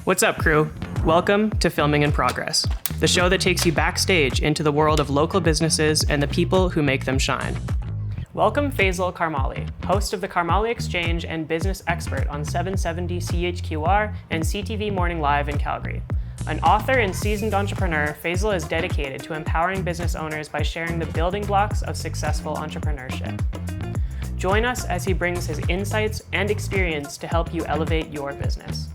What's up, crew? Welcome to Filming in Progress, the show that takes you backstage into the world of local businesses and the people who make them shine. Welcome Faisal Karmali, host of the Karmali Exchange and business expert on 770 CHQR and CTV Morning Live in Calgary. An author and seasoned entrepreneur, Faisal is dedicated to empowering business owners by sharing the building blocks of successful entrepreneurship. Join us as he brings his insights and experience to help you elevate your business.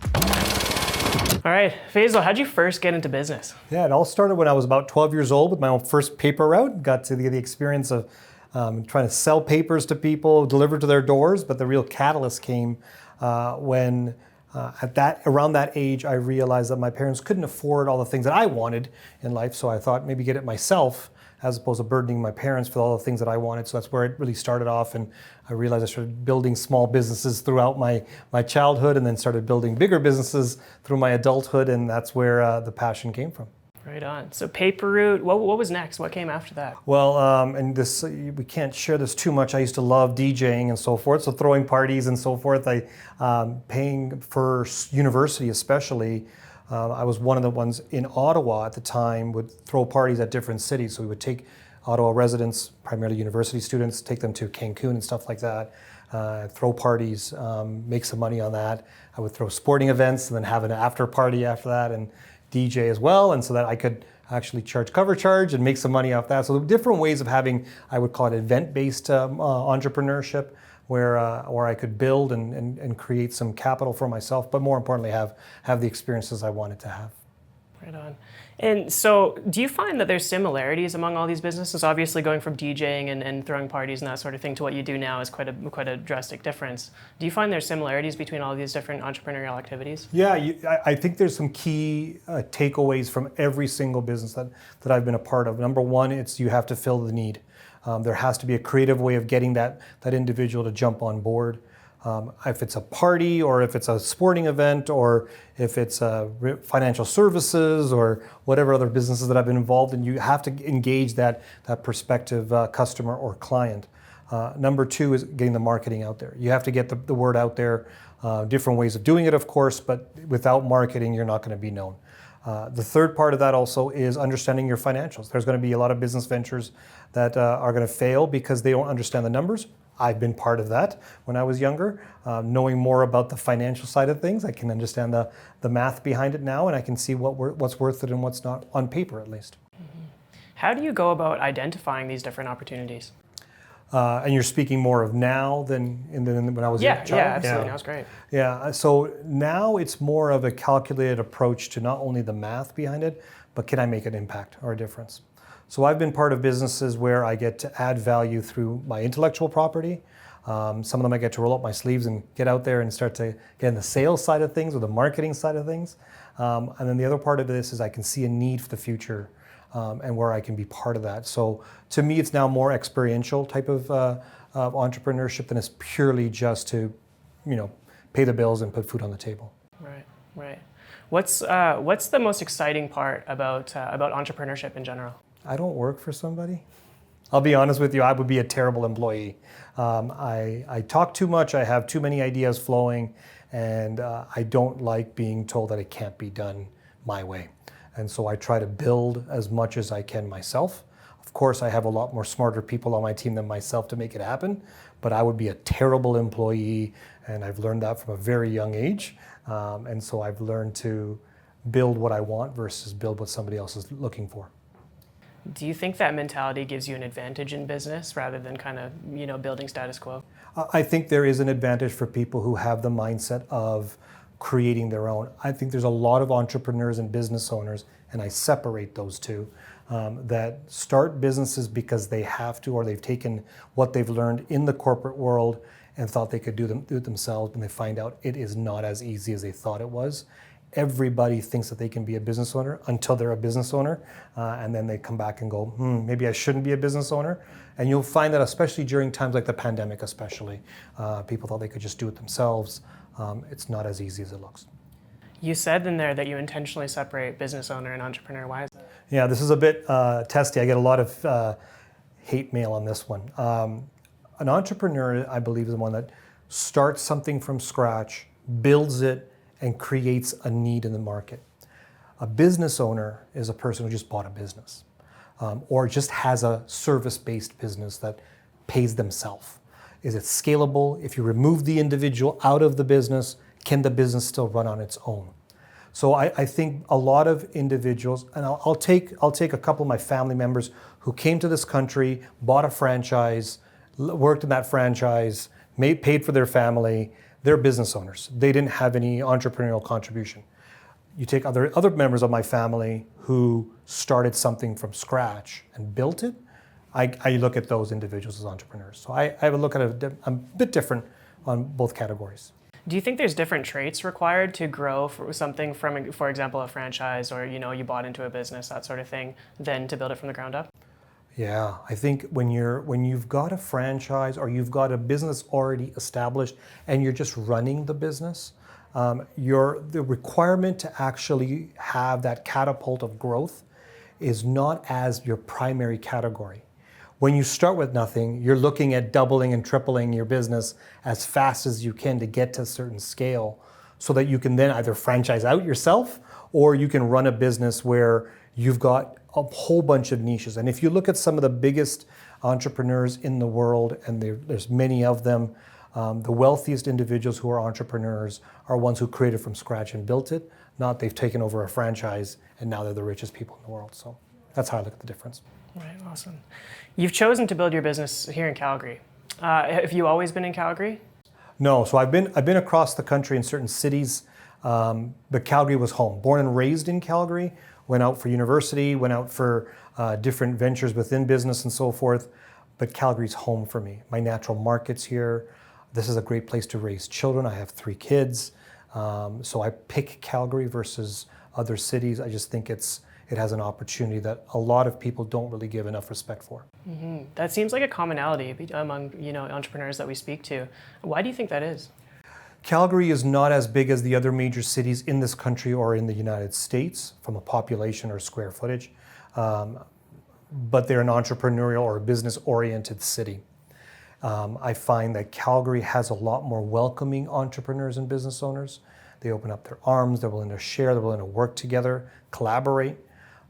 All right, Faisal, how'd you first get into business? Yeah, it all started when I was about 12 years old with my own first paper route. Got to the experience of trying to sell papers to people, deliver to their doors. But the real catalyst came when around that age, I realized that my parents couldn't afford all the things that I wanted in life. So I thought maybe get it myself, as opposed to burdening my parents for all the things that I wanted. So that's where it really started off. And I realized I started building small businesses throughout my childhood, and then started building bigger businesses through my adulthood. And that's where the passion came from. Right on. So paper route, what was next? What came after that? Well, and this, we can't share this too much. I used to love DJing and so forth. So throwing parties and so forth. Paying for university especially. I was one of the ones in Ottawa at the time, would throw parties at different cities. So we would take Ottawa residents, primarily university students, take them to Cancun and stuff like that, throw parties, make some money on that. I would throw sporting events and then have an after party after that, and DJ as well. And so that I could actually charge cover charge and make some money off that. So different ways of having, I would call it event-based entrepreneurship, where I could build and create some capital for myself, but more importantly, have the experiences I wanted to have. Right on. And so do you find that there's similarities among all these businesses? Obviously going from DJing and throwing parties and that sort of thing to what you do now is quite a drastic difference. Do you find there's similarities between all these different entrepreneurial activities? Yeah, I think there's some key takeaways from every single business that I've been a part of. Number one, it's you have to fill the need. There has to be a creative way of getting that individual to jump on board. If it's a party, or if it's a sporting event, or if it's financial services, or whatever other businesses that I've been involved in, you have to engage that prospective customer or client. Number two is getting the marketing out there. You have to get the word out there. Different ways of doing it, of course, but without marketing, you're not going to be known. The third part of that also is understanding your financials. There's going to be a lot of business ventures that are going to fail because they don't understand the numbers. I've been part of that when I was younger. Knowing more about the financial side of things, I can understand the math behind it now, and I can see what's worth it and what's not, on paper at least. Mm-hmm. How do you go about identifying these different opportunities? And you're speaking more of now than when I was a child? Yeah, absolutely. Now it's great. Yeah, so now it's more of a calculated approach to not only the math behind it, but can I make an impact or a difference? So I've been part of businesses where I get to add value through my intellectual property. Some of them I get to roll up my sleeves and get out there and start to get in the sales side of things or the marketing side of things. And then the other part of this is I can see a need for the future and where I can be part of that. So to me, it's now more experiential type of entrepreneurship than it's purely just to, pay the bills and put food on the table. Right. What's the most exciting part about entrepreneurship in general? I don't work for somebody. I'll be honest with you, I would be a terrible employee. I talk too much, I have too many ideas flowing, and I don't like being told that it can't be done my way. And so I try to build as much as I can myself. Of course, I have a lot more smarter people on my team than myself to make it happen, but I would be a terrible employee, and I've learned that from a very young age. And so I've learned to build what I want versus build what somebody else is looking for. Do you think that mentality gives you an advantage in business rather than kind of, building status quo? I think there is an advantage for people who have the mindset of creating their own. I think there's a lot of entrepreneurs and business owners, and I separate those two, that start businesses because they have to, or they've taken what they've learned in the corporate world and thought they could do it themselves, and they find out it is not as easy as they thought it was. Everybody thinks that they can be a business owner until they're a business owner, and then they come back and go, maybe I shouldn't be a business owner. And you'll find that especially during times like the pandemic especially, people thought they could just do it themselves. It's not as easy as it looks. You said in there that you intentionally separate business owner and entrepreneur. Why is that? Yeah, this is a bit testy. I get a lot of hate mail on this one. An entrepreneur, I believe, is the one that starts something from scratch, builds it, and creates a need in the market. A business owner is a person who just bought a business or just has a service-based business that pays themselves. Is it scalable? If you remove the individual out of the business, can the business still run on its own? So I think a lot of individuals, and I'll take a couple of my family members who came to this country, bought a franchise, worked in that franchise, paid for their family. They're business owners. They didn't have any entrepreneurial contribution. You take other members of my family who started something from scratch and built it. I look at those individuals as entrepreneurs. So I have a look at it a bit different on both categories. Do you think there's different traits required to grow for something from, for example, a franchise or you bought into a business, that sort of thing, than to build it from the ground up? Yeah, I think when you've got a franchise or you've got a business already established and you're just running the business, the requirement to actually have that catapult of growth is not as your primary category. When you start with nothing, you're looking at doubling and tripling your business as fast as you can to get to a certain scale so that you can then either franchise out yourself or you can run a business where you've got a whole bunch of niches. And if you look at some of the biggest entrepreneurs in the world, and there's many of them, the wealthiest individuals who are entrepreneurs are ones who created from scratch and built it, not they've taken over a franchise and now they're the richest people in the world. So that's how I look at the difference. Right, awesome. You've chosen to build your business here in Calgary. Have you always been in Calgary? No, so I've been across the country in certain cities, but Calgary was home. Born and raised in Calgary, went out for university, went out for different ventures within business and so forth, but Calgary's home for me. My natural market's here. This is a great place to raise children. I have 3 kids, so I pick Calgary versus other cities. I just think it has an opportunity that a lot of people don't really give enough respect for. Mm-hmm. That seems like a commonality among entrepreneurs that we speak to. Why do you think that is? Calgary is not as big as the other major cities in this country or in the United States from a population or square footage, but they're an entrepreneurial or business-oriented city. I find that Calgary has a lot more welcoming entrepreneurs and business owners. They open up their arms, they're willing to share, they're willing to work together, collaborate.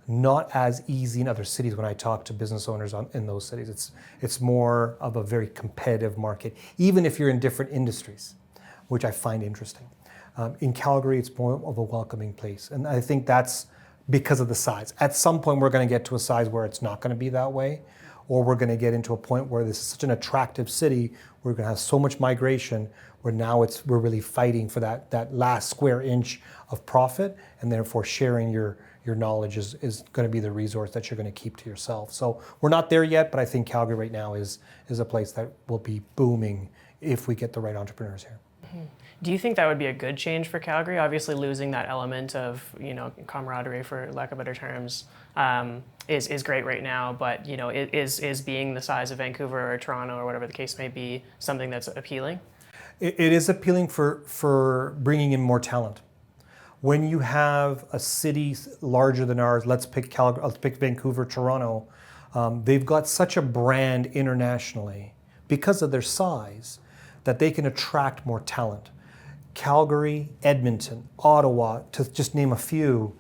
Not as easy in other cities when I talk to business owners in those cities. It's more of a very competitive market, even if you're in different industries, which I find interesting. In Calgary, it's more of a welcoming place. And I think that's because of the size. At some point, we're going to get to a size where it's not going to be that way, or we're going to get into a point where this is such an attractive city, we're going to have so much migration, where now we're really fighting for that last square inch of profit, and therefore sharing your knowledge is going to be the resource that you're going to keep to yourself. So we're not there yet, but I think Calgary right now is a place that will be booming if we get the right entrepreneurs here. Mm-hmm. Do you think that would be a good change for Calgary? Obviously, losing that element of camaraderie, for lack of better terms, is great right now. But is being the size of Vancouver or Toronto or whatever the case may be something that's appealing? It is appealing for bringing in more talent. When you have a city larger than ours, let's pick Vancouver, Toronto, they've got such a brand internationally because of their size that they can attract more talent. Calgary, Edmonton, Ottawa, to just name a few,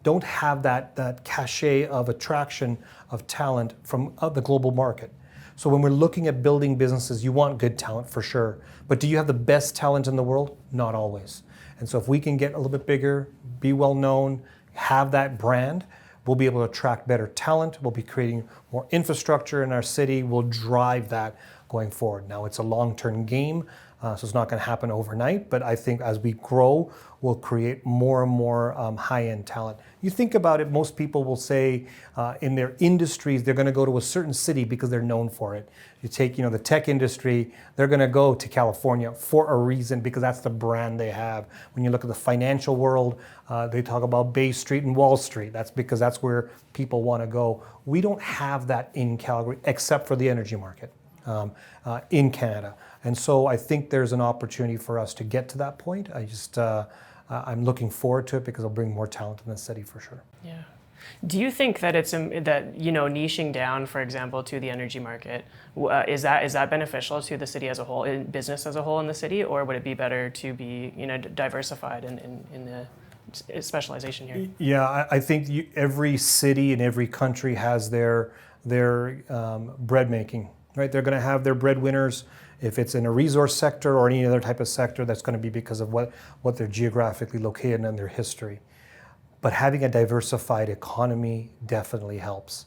don't have that cachet of attraction of talent from the global market. So when we're looking at building businesses, you want good talent for sure. But do you have the best talent in the world? Not always. And so if we can get a little bit bigger, be well known, have that brand, we'll be able to attract better talent. We'll be creating more infrastructure in our city. We'll drive that going forward. Now, it's a long-term game, so it's not going to happen overnight. But I think as we grow, we'll create more and more high-end talent. You think about it, most people will say in their industries, they're going to go to a certain city because they're known for it. You take, the tech industry, they're going to go to California for a reason because that's the brand they have. When you look at the financial world, they talk about Bay Street and Wall Street. That's because that's where people want to go. We don't have that in Calgary, except for the energy market in Canada. And so I think there's an opportunity for us to get to that point. I'm looking forward to it because it'll bring more talent in the city for sure. Yeah. Do you think that it's that niching down, for example, to the energy market, is that beneficial to the city as a whole, in business as a whole in the city, or would it be better to be diversified in the specialization here? Yeah, I think every city and every country has their bread making, right? They're going to have their breadwinners. If it's in a resource sector or any other type of sector, that's going to be because of what they're geographically located and their history. But having a diversified economy definitely helps,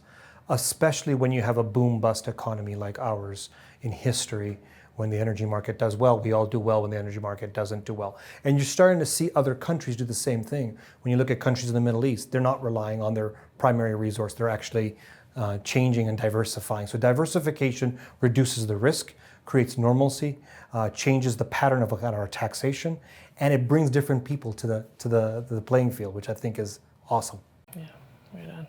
especially when you have a boom-bust economy like ours in history. When the energy market does well, we all do well. When the energy market doesn't do well. And you're starting to see other countries do the same thing. When you look at countries in the Middle East, they're not relying on their primary resource. They're actually changing and diversifying. So diversification reduces the risk, creates normalcy, changes the pattern of our taxation, and it brings different people to the playing field, which I think is awesome. Yeah, right on.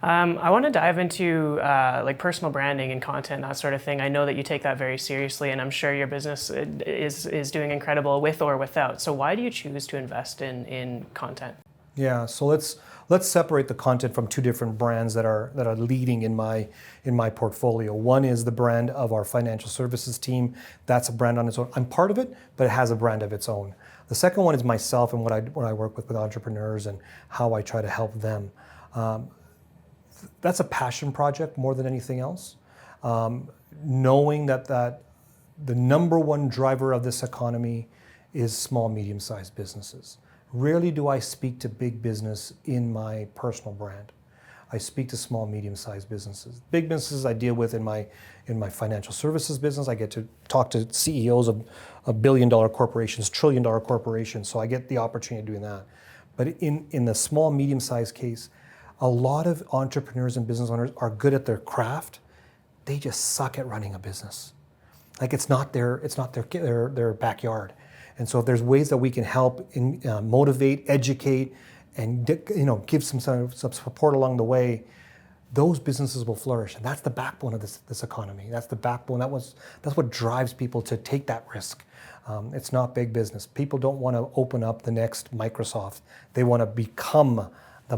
I want to dive into like personal branding and content, that sort of thing. I know that you take that very seriously, and I'm sure your business is doing incredible with or without. So why do you choose to invest in content? Yeah, so let's separate the content from two different brands that are leading in my portfolio. One is the brand of our financial services team. That's a brand on its own. I'm part of it, but it has a brand of its own. The second one is myself and what I work with entrepreneurs and how I try to help them. That's a passion project more than anything else. Knowing that the number one driver of this economy is small, medium-sized businesses. Rarely do I speak to big business in my personal brand. I speak to small, medium-sized businesses. Big businesses I deal with in my financial services business. I get to talk to CEOs of billion-dollar corporations, trillion-dollar corporations, so I get the opportunity of doing that. But in the small, medium-sized case, a lot of entrepreneurs and business owners are good at their craft. They just suck at running a business. Like it's not their backyard. And so if there's ways that we can help motivate, educate, and give some support along the way, those businesses will flourish. And that's the backbone of this economy. That's the backbone. That's what drives people to take that risk. It's not big business. People don't want to open up the next Microsoft. They want to become the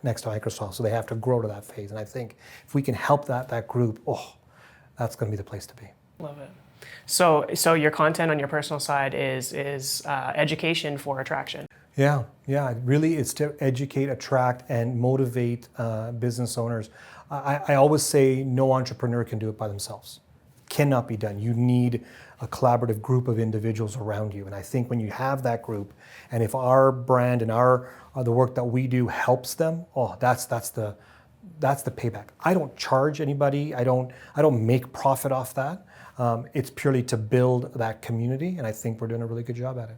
next Microsoft. So they have to grow to that phase. And I think if we can help that group, that's going to be the place to be. Love it. So your content on your personal side is education for attraction. Yeah. Really, it's to educate, attract, and motivate business owners. I always say no entrepreneur can do it by themselves. Cannot be done. You need a collaborative group of individuals around you. And I think when you have that group, and if our brand and the work that we do helps them, that's the payback. I don't charge anybody. I don't make profit off that. It's purely to build that community, and I think we're doing a really good job at it.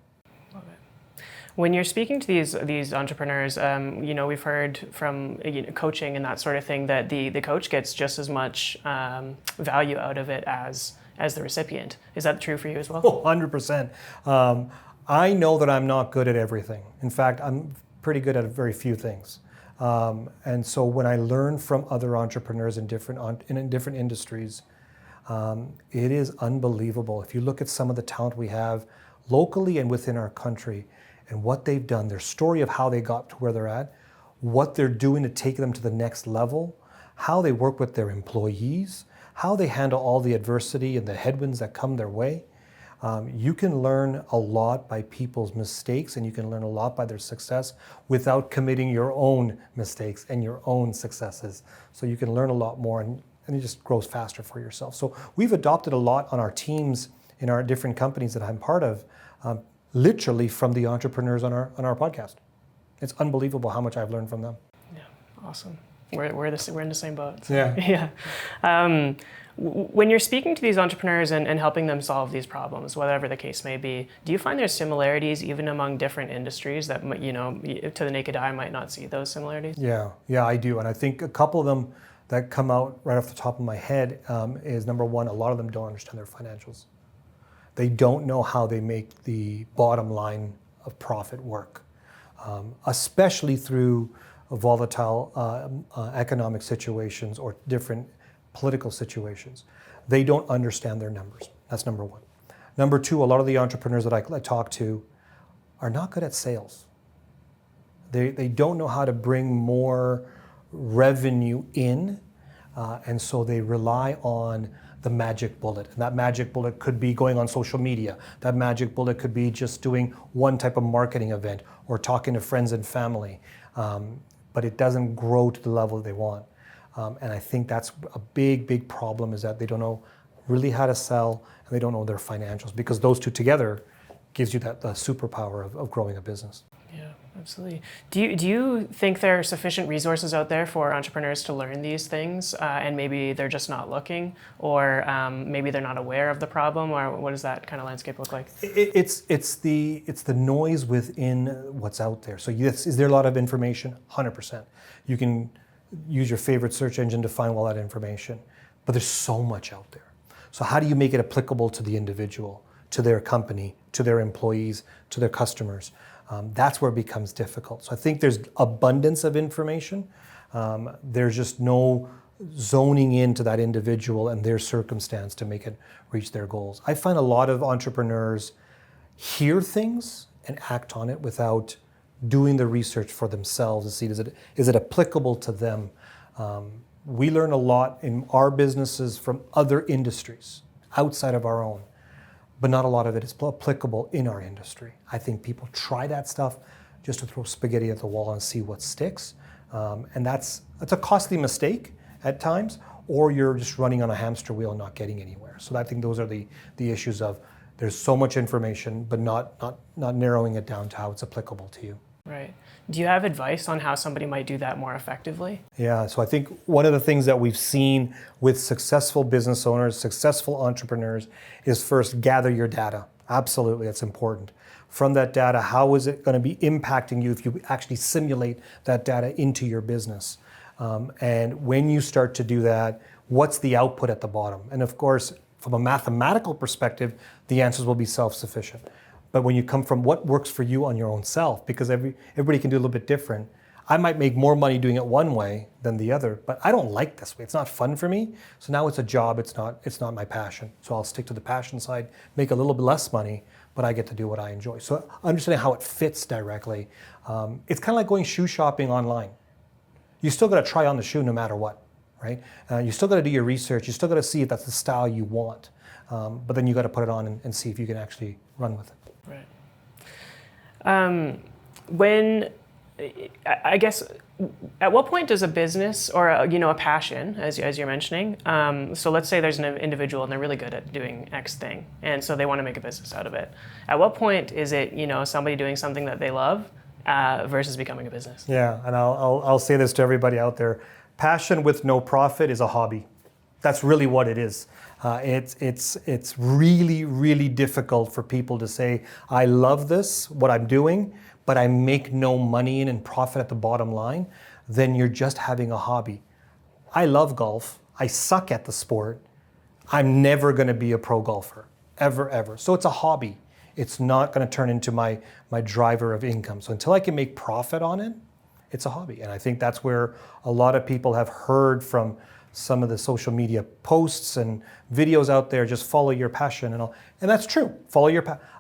Love it. When you're speaking to these entrepreneurs, we've heard from coaching and that sort of thing that the coach gets just as much value out of it as the recipient. Is that true for you as well? 100%. I know that I'm not good at everything. In fact, I'm pretty good at very few things. And so when I learn from other entrepreneurs in different industries, it is unbelievable. If you look at some of the talent we have locally and within our country and what they've done, their story of how they got to where they're at, what they're doing to take them to the next level, how they work with their employees, how they handle all the adversity and the headwinds that come their way. You can learn a lot by people's mistakes, and you can learn a lot by their success without committing your own mistakes and your own successes. So you can learn a lot more, and it just grows faster for yourself. So we've adopted a lot on our teams in our different companies that I'm part of, literally from the entrepreneurs on our podcast. It's unbelievable how much I've learned from them. Yeah, awesome. We're in the same boat. So. Yeah. When you're speaking to these entrepreneurs and helping them solve these problems, whatever the case may be, do you find there's similarities even among different industries that to the naked eye might not see those similarities? Yeah, I do, and I think a couple of them that come out right off the top of my head is number one, a lot of them don't understand their financials. They don't know how they make the bottom line of profit work, especially through volatile economic situations or different political situations. They don't understand their numbers. That's number one. Number two, a lot of the entrepreneurs that I talk to are not good at sales. They don't know how to bring more revenue in, and so they rely on the magic bullet. And that magic bullet could be going on social media. That magic bullet could be just doing one type of marketing event or talking to friends and family. But it doesn't grow to the level they want. And I think that's a big problem, is that they don't know really how to sell, and they don't know their financials, because those two together gives you that the superpower of growing a business. Yeah, absolutely. Do you think there are sufficient resources out there for entrepreneurs to learn these things, and maybe they're just not looking, or maybe they're not aware of the problem, or what does that kind of landscape look like? It's the noise within what's out there. So yes, is there a lot of information? 100%. You can use your favorite search engine to find all that information, but there's so much out there. So how do you make it applicable to the individual, to their company, to their employees, to their customers? That's where it becomes difficult. So I think there's abundance of information. There's just no zoning into that individual and their circumstance to make it reach their goals. I find a lot of entrepreneurs hear things and act on it without doing the research for themselves to see, is it applicable to them? We learn a lot in our businesses from other industries outside of our own, but not a lot of it is applicable in our industry. I think people try that stuff just to throw spaghetti at the wall and see what sticks. And that's a costly mistake at times, or you're just running on a hamster wheel and not getting anywhere. So I think those are the issues of there's so much information, but not narrowing it down to how it's applicable to you. Right. Do you have advice on how somebody might do that more effectively? Yeah, so I think one of the things that we've seen with successful business owners, successful entrepreneurs, is first gather your data. Absolutely, that's important. From that data, how is it going to be impacting you if you actually simulate that data into your business? And when you start to do that, what's the output at the bottom? And of course, from a mathematical perspective, the answers will be self-sufficient. But when you come from what works for you on your own self, because everybody can do a little bit different. I might make more money doing it one way than the other, but I don't like this way. It's not fun for me. So now it's a job. It's not my passion. So I'll stick to the passion side, make a little bit less money, but I get to do what I enjoy. So understanding how it fits directly. It's kind of like going shoe shopping online. You still got to try on the shoe no matter what, right? You still got to do your research. You still got to see if that's the style you want. But then you got to put it on and see if you can actually run with it. Right. I guess, at what point does a business or a passion, as you're mentioning, so let's say there's an individual and they're really good at doing X thing, and so they want to make a business out of it. At what point is it somebody doing something that they love versus becoming a business? Yeah, and I'll say this to everybody out there: passion with no profit is a hobby. That's really what it is. It's really difficult for people to say, I love this, what I'm doing, but I make no money in and profit at the bottom line. Then you're just having a hobby. I love golf. I suck at the sport. I'm never going to be a pro golfer, ever. So it's a hobby. It's not going to turn into my driver of income. So until I can make profit on it, it's a hobby. And I think that's where a lot of people have heard from some of the social media posts and videos out there, just follow your passion and all. And that's true.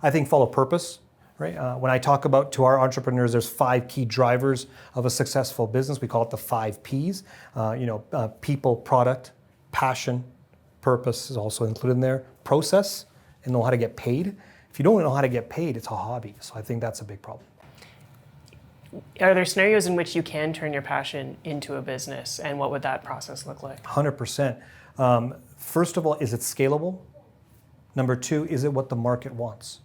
I think follow purpose, right? When I talk about to our entrepreneurs, there's 5 key drivers of a successful business. We call it the 5 Ps. People, product, passion, purpose is also included in there. Process, and know how to get paid. If you don't know how to get paid, it's a hobby. So I think that's a big problem. Are there scenarios in which you can turn your passion into a business, and what would that process look like? 100%. First of all, is it scalable? Number 2, is it what the market wants?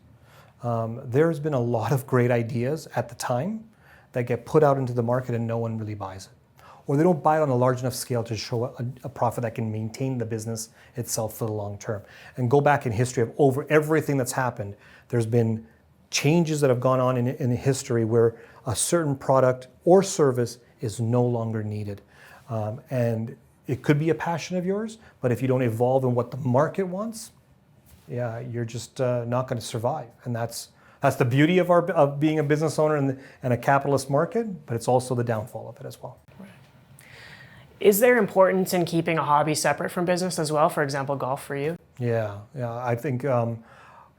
There's been a lot of great ideas at the time that get put out into the market and no one really buys it. Or they don't buy it on a large enough scale to show a profit that can maintain the business itself for the long term. And go back in history of over everything that's happened, there's been changes that have gone on in history where a certain product or service is no longer needed. And it could be a passion of yours, but if you don't evolve in what the market wants, you're just not going to survive. And that's the beauty of being a business owner in a capitalist market, but it's also the downfall of it as well. Right. Is there importance in keeping a hobby separate from business as well? For example, golf for you? Yeah. I think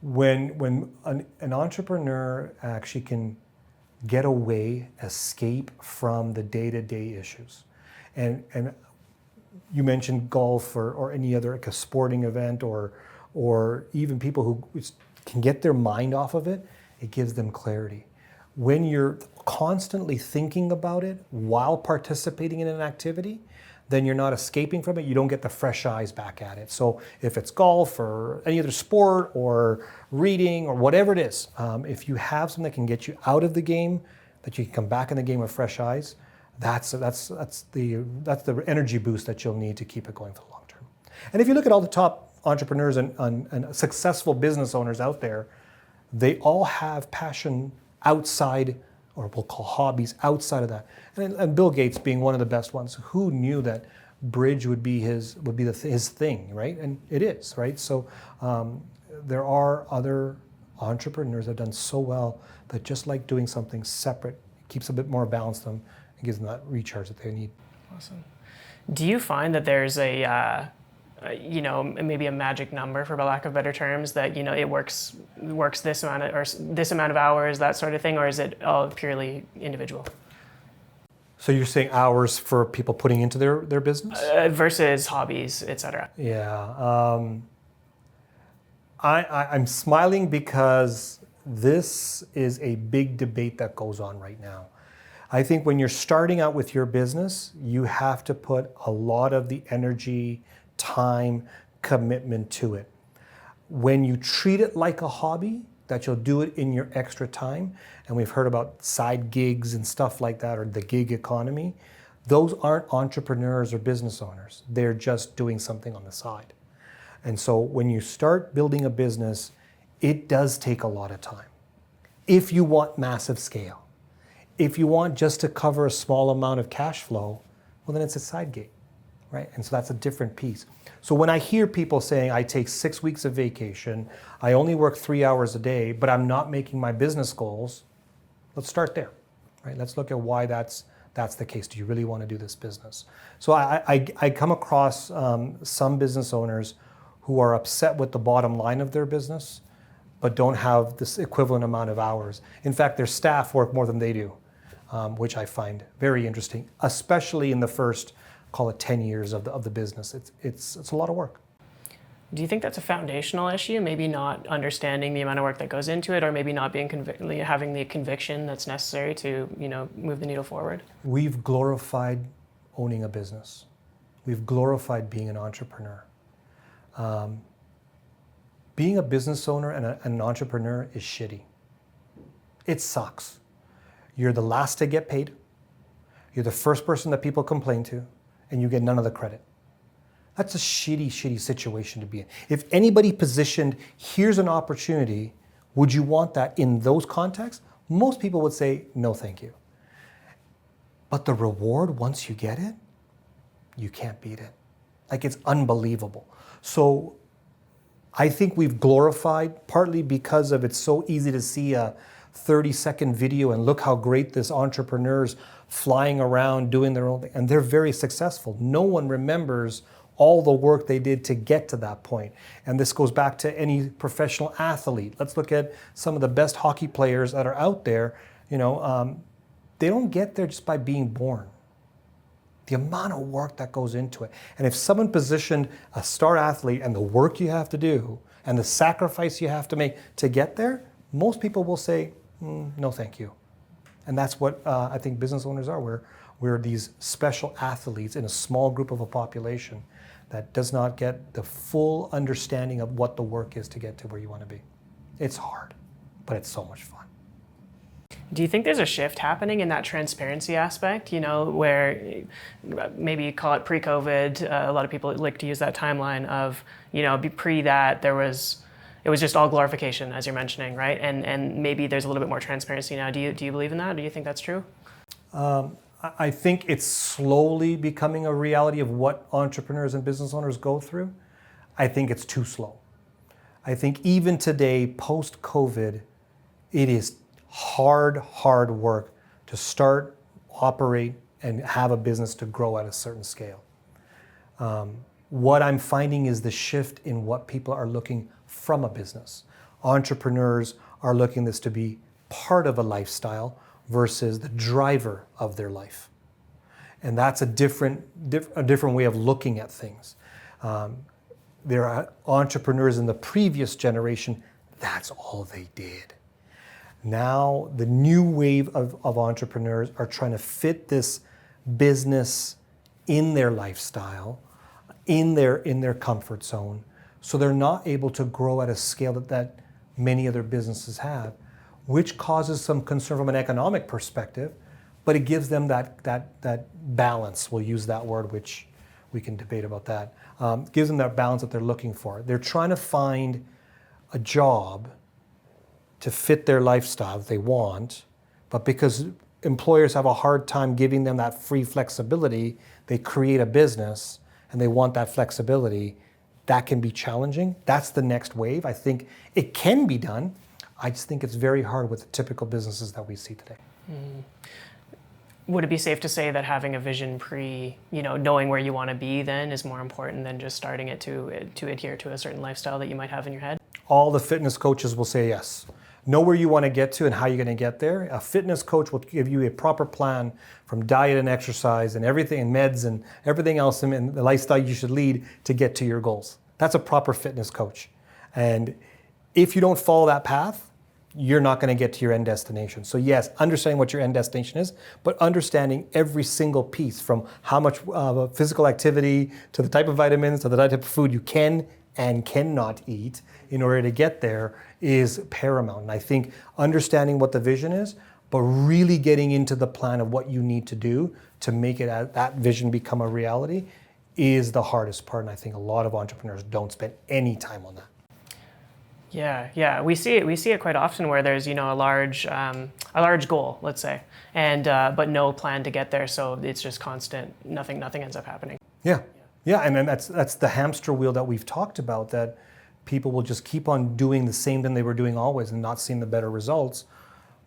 when an entrepreneur actually can get away, escape from the day-to-day issues. And you mentioned golf or any other like a sporting event or even people who can get their mind off of it, it gives them clarity. When you're constantly thinking about it while participating in an activity, then you're not escaping from it. You don't get the fresh eyes back at it. So if it's golf or any other sport or reading or whatever it is, if you have something that can get you out of the game, that you can come back in the game with fresh eyes, that's the energy boost that you'll need to keep it going for the long term. And if you look at all the top entrepreneurs and successful business owners out there, they all have passion outside, or we'll call hobbies outside of that. And Bill Gates being one of the best ones. Who knew that bridge would be his thing, right? And it is, right? So there are other entrepreneurs that have done so well that just like doing something separate, keeps a bit more balance to them and gives them that recharge that they need. Awesome. Do you find that there's maybe a magic number, for lack of better terms, that it works this amount of hours, that sort of thing, or is it all purely individual? So you're saying hours for people putting into their business versus hobbies, etc. Yeah, I'm smiling because this is a big debate that goes on right now. I think when you're starting out with your business, you have to put a lot of the energy, time, commitment to it. When you treat it like a hobby, that you'll do it in your extra time, and we've heard about side gigs and stuff like that, or the gig economy, those aren't entrepreneurs or business owners. They're just doing something on the side. And so when you start building a business, it does take a lot of time. If you want massive scale, if you want just to cover a small amount of cash flow, well, then it's a side gig. Right? And so that's a different piece. So when I hear people saying, I take 6 weeks of vacation, I only work 3 hours a day, but I'm not making my business goals, let's start there, right? Let's look at why that's the case. Do you really want to do this business? So I come across some business owners who are upset with the bottom line of their business, but don't have this equivalent amount of hours. In fact, their staff work more than they do, which I find very interesting, especially in the first, call it 10 years of the business. It's a lot of work. Do you think that's a foundational issue? Maybe not understanding the amount of work that goes into it, or maybe not being having the conviction that's necessary to move the needle forward? We've glorified owning a business. We've glorified being an entrepreneur. Being a business owner and an entrepreneur is shitty. It sucks. You're the last to get paid. You're the first person that people complain to, and you get none of the credit. That's a shitty, shitty situation to be in. If anybody positioned, here's an opportunity, would you want that in those contexts? Most people would say, no, thank you. But the reward, once you get it, you can't beat it. Like, it's unbelievable. So I think we've glorified, partly because of it's so easy to see a 30-second video and look how great this entrepreneur's flying around doing their own thing. And they're very successful. No one remembers all the work they did to get to that point. And this goes back to any professional athlete. Let's look at some of the best hockey players that are out there. They don't get there just by being born. The amount of work that goes into it. And if someone positioned a star athlete and the work you have to do and the sacrifice you have to make to get there, most people will say, no, thank you. And that's what I think business owners are. We're these special athletes in a small group of a population that does not get the full understanding of what the work is to get to where you want to be. It's hard, but it's so much fun. Do you think there's a shift happening in that transparency aspect, where maybe call it pre-COVID, a lot of people like to use that timeline of, pre that it was just all glorification, as you're mentioning, right? And maybe there's a little bit more transparency now. Do you believe in that? Do you think that's true? I think it's slowly becoming a reality of what entrepreneurs and business owners go through. I think it's too slow. I think even today, post-COVID, it is hard work to start, operate, and have a business to grow at a certain scale. What I'm finding is the shift in what people are looking from a business. Entrepreneurs are looking this to be part of a lifestyle versus the driver of their life. And that's a different way of looking at things. There are entrepreneurs in the previous generation, that's all they did. Now, the new wave of entrepreneurs are trying to fit this business in their lifestyle, in their comfort zone, so they're not able to grow at a scale that many other businesses have, which causes some concern from an economic perspective, but it gives them that balance. We'll use that word, which we can debate about that. Gives them that balance that they're looking for. They're trying to find a job to fit their lifestyle that they want, but because employers have a hard time giving them that free flexibility, they create a business and they want that flexibility. That can be challenging. That's the next wave. I think it can be done. I just think it's very hard with the typical businesses that we see today. Would it be safe to say that having a vision knowing where you want to be then is more important than just starting it to adhere to a certain lifestyle that you might have in your head? All the fitness coaches will say yes. Know where you want to get to and how you're going to get there. A fitness coach will give you a proper plan from diet and exercise and everything and meds and everything else and the lifestyle you should lead to get to your goals. That's a proper fitness coach. And if you don't follow that path, you're not going to get to your end destination. So yes, understanding what your end destination is, but understanding every single piece from how much physical activity to the type of vitamins to the type of food you can and cannot eat in order to get there is paramount. And I think understanding what the vision is, but really getting into the plan of what you need to do to make it that vision become a reality is the hardest part. And I think a lot of entrepreneurs don't spend any time on that. Yeah, we see it quite often where there's a large goal, let's say, and but no plan to get there, so it's just constant. Nothing ends up happening. Yeah, and then that's the hamster wheel that we've talked about. That people will just keep on doing the same thing they were doing always and not seeing the better results.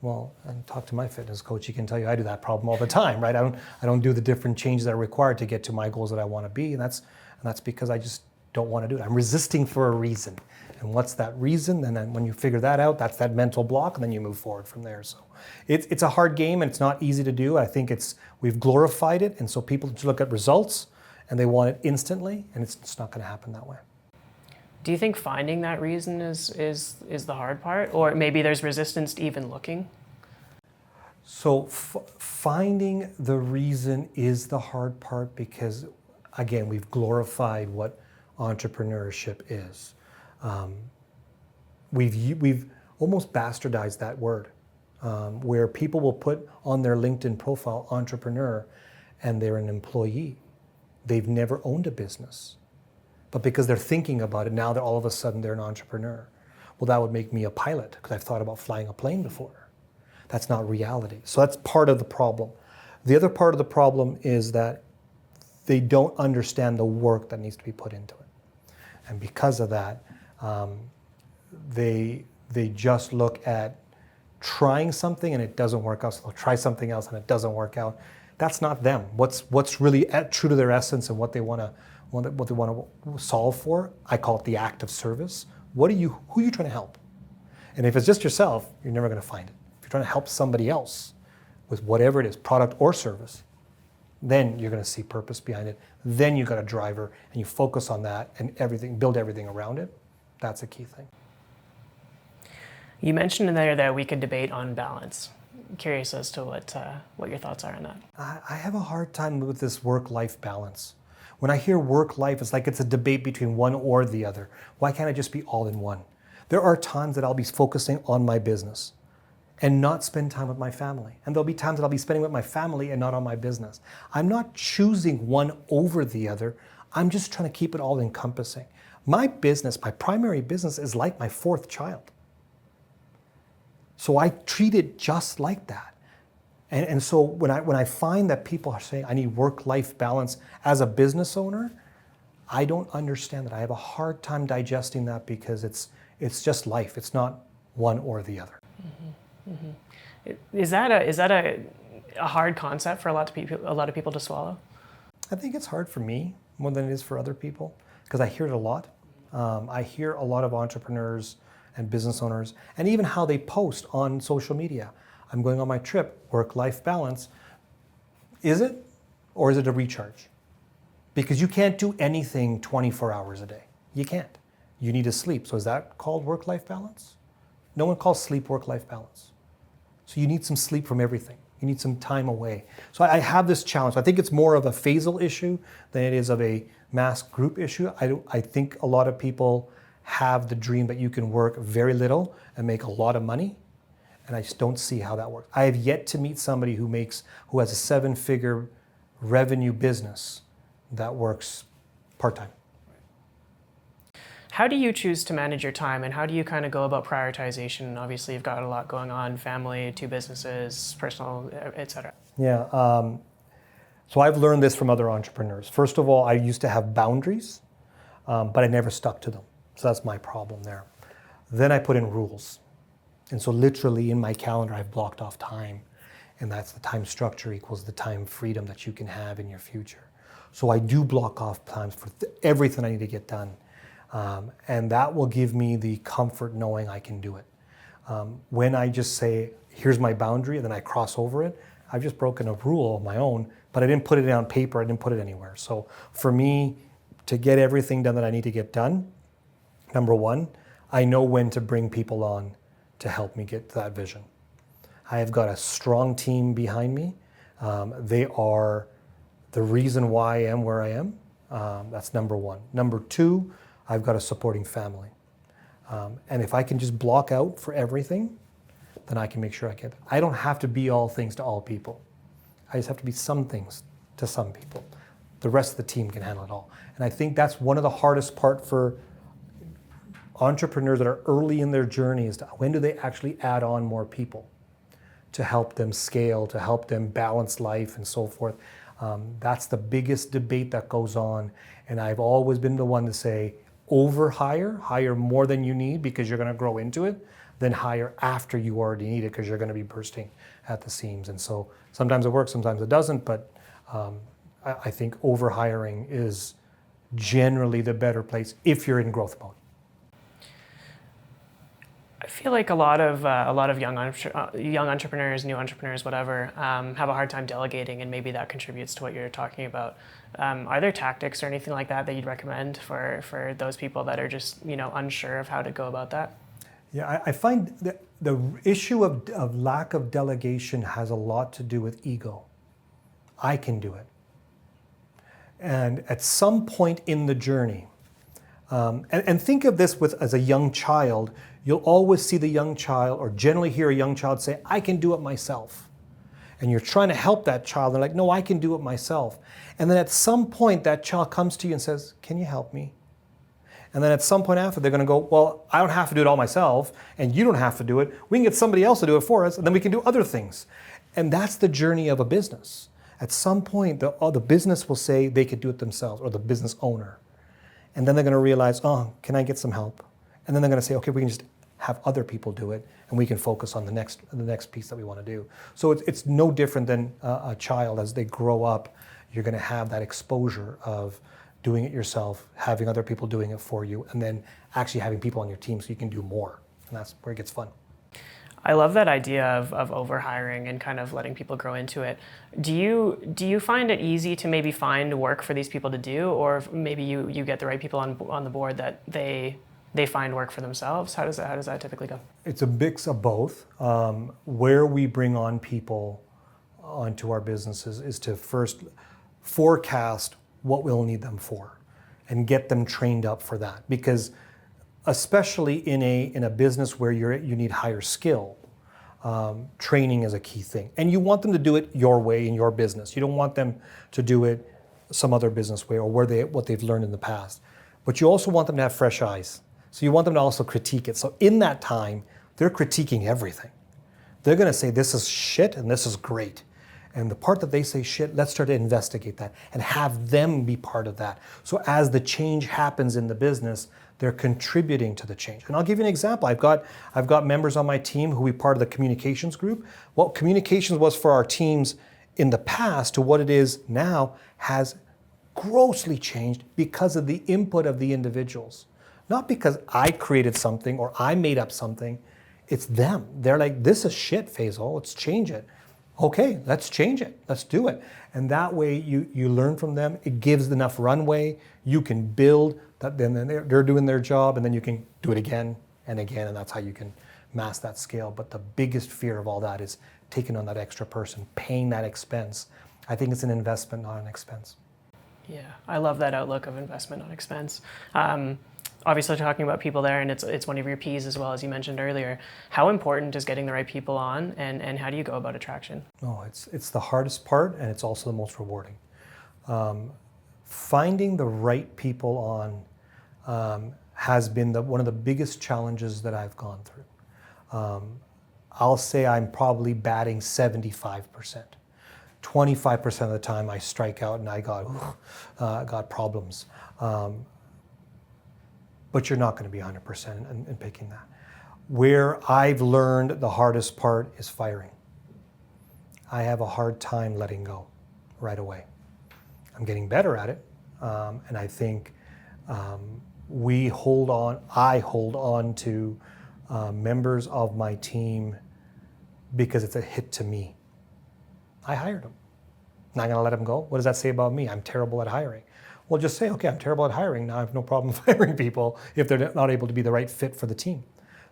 Well, and talk to my fitness coach; he can tell you I do that problem all the time, right? I don't do the different changes that are required to get to my goals that I want to be, and that's because I just don't want to do it. I'm resisting for a reason. And what's that reason? And then when you figure that out, that's that mental block, and then you move forward from there. So it's a hard game, and it's not easy to do. I think we've glorified it, and so people just look at results, and they want it instantly, and it's not going to happen that way. Do you think finding that reason is the hard part, or maybe there's resistance to even looking? So finding the reason is the hard part because, again, we've glorified what entrepreneurship is. We've almost bastardized that word, where people will put on their LinkedIn profile entrepreneur and they're an employee. They've never owned a business. But because they're thinking about it, now they're all of a sudden they're an entrepreneur. Well, that would make me a pilot because I've thought about flying a plane before. That's not reality. So that's part of the problem. The other part of the problem is that they don't understand the work that needs to be put into it. And because of that, they just look at trying something and it doesn't work out, so they'll try something else and it doesn't work out. That's not them. What's really true to their essence and what they want to solve for, I call it the act of service. Who are you trying to help? And if it's just yourself, you're never going to find it. If you're trying to help somebody else with whatever it is, product or service, then you're going to see purpose behind it. Then you got a driver and you focus on that and build everything around it. That's a key thing. You mentioned in there that we could debate on balance. I'm curious as to what your thoughts are on that. I have a hard time with this work-life balance. When I hear work-life, it's like it's a debate between one or the other. Why can't I just be all in one? There are times that I'll be focusing on my business and not spend time with my family. And there'll be times that I'll be spending with my family and not on my business. I'm not choosing one over the other. I'm just trying to keep it all encompassing. My business, my primary business, is like my fourth child. So I treat it just like that. And so when I find that people are saying I need work-life balance as a business owner, I don't understand that. I have a hard time digesting that because it's just life. It's not one or the other. Mm-hmm. Mm-hmm. Is that a hard concept for a lot of people to swallow? I think it's hard for me more than it is for other people because I hear it a lot. I hear a lot of entrepreneurs and business owners, and even how they post on social media. I'm going on my trip, work-life balance. Is it? Or is it a recharge? Because you can't do anything 24 hours a day. You can't. You need to sleep. So is that called work-life balance? No one calls sleep work-life balance. So you need some sleep from everything. You need some time away. So I have this challenge. I think it's more of a Faisal issue than it is of a mass group issue. I think a lot of people have the dream that you can work very little and make a lot of money. And I just don't see how that works. I have yet to meet somebody who has a 7-figure revenue business that works part-time. How do you choose to manage your time, and how do you kind of go about prioritization? Obviously, you've got a lot going on, family, 2 businesses, personal, et cetera. Yeah. So I've learned this from other entrepreneurs. First of all, I used to have boundaries, but I never stuck to them. So that's my problem there. Then I put in rules. And so literally in my calendar, I've blocked off time. And that's the time structure equals the time freedom that you can have in your future. So I do block off times for everything I need to get done. And that will give me the comfort knowing I can do it. When I just say, here's my boundary, and then I cross over it, I've just broken a rule of my own, but I didn't put it on paper, I didn't put it anywhere. So for me, to get everything done that I need to get done, number one, I know when to bring people on to help me get to that vision. I have got a strong team behind me. They are the reason why I am where I am. That's number one. Number two, I've got a supporting family. And if I can just block out for everything, then I can make sure I get it. I don't have to be all things to all people. I just have to be some things to some people. The rest of the team can handle it all. And I think that's one of the hardest part for entrepreneurs that are early in their journey is when do they actually add on more people to help them scale, to help them balance life and so forth. That's the biggest debate that goes on. And I've always been the one to say, hire more than you need because you're going to grow into it, then hire after you already need it because you're going to be bursting at the seams. And so sometimes it works, sometimes it doesn't, but I think overhiring is generally the better place if you're in growth mode. I feel like a lot of young entrepreneurs, new entrepreneurs, whatever, have a hard time delegating, and maybe that contributes to what you're talking about. Are there tactics or anything like that you'd recommend for those people that are just unsure of how to go about that? Yeah, I find that the issue of lack of delegation has a lot to do with ego. I can do it. And at some point in the journey, and think of this as a young child, you'll always see the young child, or generally hear a young child say, I can do it myself. And you're trying to help that child. They're like, no, I can do it myself. And then at some point, that child comes to you and says, can you help me? And then at some point after, they're going to go, well, I don't have to do it all myself, and you don't have to do it. We can get somebody else to do it for us, and then we can do other things. And that's the journey of a business. At some point, the business will say they could do it themselves, or the business owner. And then they're going to realize, oh, can I get some help? And then they're going to say, okay, we can just have other people do it, and we can focus on the next piece that we want to do. So it's no different than a child. As they grow up, you're going to have that exposure of doing it yourself, having other people doing it for you, and then actually having people on your team so you can do more. And that's where it gets fun. I love that idea of overhiring and kind of letting people grow into it. Do you find it easy to maybe find work for these people to do, or maybe you get the right people on the board that they find work for themselves? How does that typically go? It's a mix of both. Where we bring on people onto our businesses is to first forecast what we'll need them for and get them trained up for that. Because especially in a business where you need higher skill, training is a key thing. And you want them to do it your way in your business. You don't want them to do it some other business way or what they've learned in the past. But you also want them to have fresh eyes. So you want them to also critique it. So in that time, they're critiquing everything. They're going to say, this is shit and this is great. And the part that they say shit, let's start to investigate that and have them be part of that. So as the change happens in the business, they're contributing to the change. And I'll give you an example. I've got members on my team who are part of the communications group. What communications was for our teams in the past to what it is now has grossly changed because of the input of the individuals. Not because I created something or I made up something. It's them. They're like, this is shit, Faisal, let's change it. Okay, let's change it, let's do it. And that way you learn from them. It gives enough runway. You can build, that. Then they're doing their job, and then you can do it again and again, and that's how you can mass that scale. But the biggest fear of all that is taking on that extra person, paying that expense. I think it's an investment, not an expense. Yeah, I love that outlook of investment, not expense. Obviously talking about people there, and it's one of your P's as well, as you mentioned earlier. How important is getting the right people on, and how do you go about attraction? Oh, it's the hardest part, and it's also the most rewarding. Finding the right people on has been one of the biggest challenges that I've gone through. I'll say I'm probably batting 75%. 25% of the time I strike out and I got problems. But you're not going to be 100% in picking that. Where I've learned the hardest part is firing. I have a hard time letting go right away. I'm getting better at it, and I think I hold on to members of my team because it's a hit to me. I hired them. Not going to let them go. What does that say about me? I'm terrible at hiring. Well, just say, okay, I'm terrible at hiring. Now I have no problem firing people if they're not able to be the right fit for the team.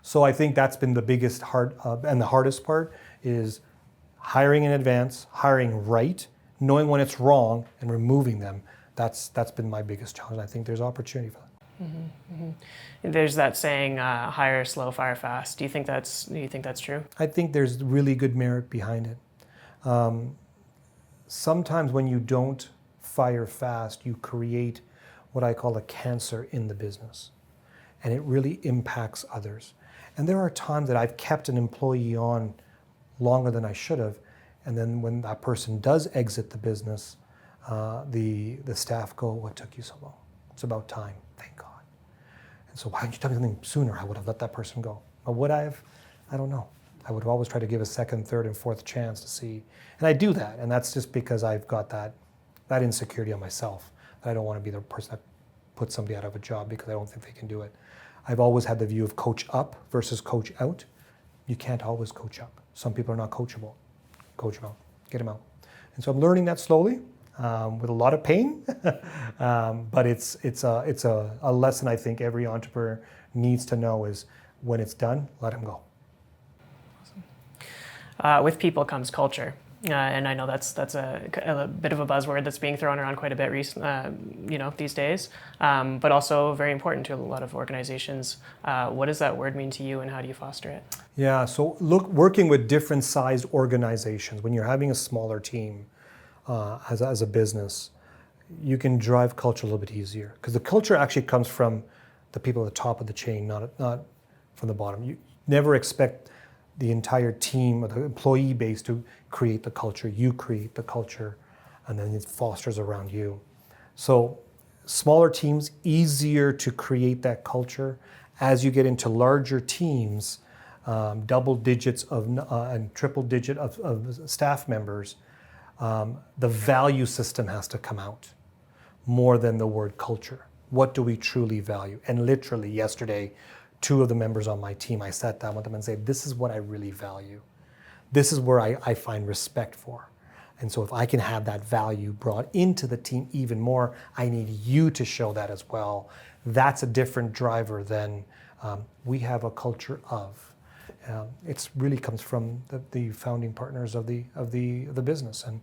So I think that's been the biggest and the hardest part is hiring in advance, hiring right, knowing when it's wrong, and removing them. That's been my biggest challenge. I think there's opportunity for that. Mm-hmm, mm-hmm. There's that saying, hire slow, fire fast. Do you think that's true? I think there's really good merit behind it. Sometimes when you don't fire fast, you create what I call a cancer in the business, and it really impacts others. And there are times that I've kept an employee on longer than I should have, and then when that person does exit the business, the staff go, "What took you so long? It's about time, thank God." And so, why didn't you tell me something sooner? I would have let that person go. Or would I have? I don't know. I would always try to give a second, third, and fourth chance to see. And I do that, and that's just because I've got that insecurity on myself. That I don't want to be the person that puts somebody out of a job because I don't think they can do it. I've always had the view of coach up versus coach out. You can't always coach up. Some people are not coachable. Coach them out, get them out. And so I'm learning that slowly, with a lot of pain, but it's a lesson I think every entrepreneur needs to know is when it's done, let them go. With people comes culture. And I know that's a bit of a buzzword that's being thrown around quite a bit these days, but also very important to a lot of organizations. What does that word mean to you, and how do you foster it? Yeah, so working with different sized organizations, when you're having a smaller team as a business, you can drive culture a little bit easier, because the culture actually comes from the people at the top of the chain, not from the bottom. You never expect the entire team or the employee base to create the culture. You create the culture, and then it fosters around you. So smaller teams, easier to create that culture. As you get into larger teams, double digits and triple digit of staff members, the value system has to come out more than the word culture. What do we truly value? And literally yesterday, 2 of the members on my team, I sat down with them and said, this is what I really value. This is where I find respect for. And so if I can have that value brought into the team even more, I need you to show that as well. That's a different driver than we have a culture of. It really comes from the founding partners of the business. And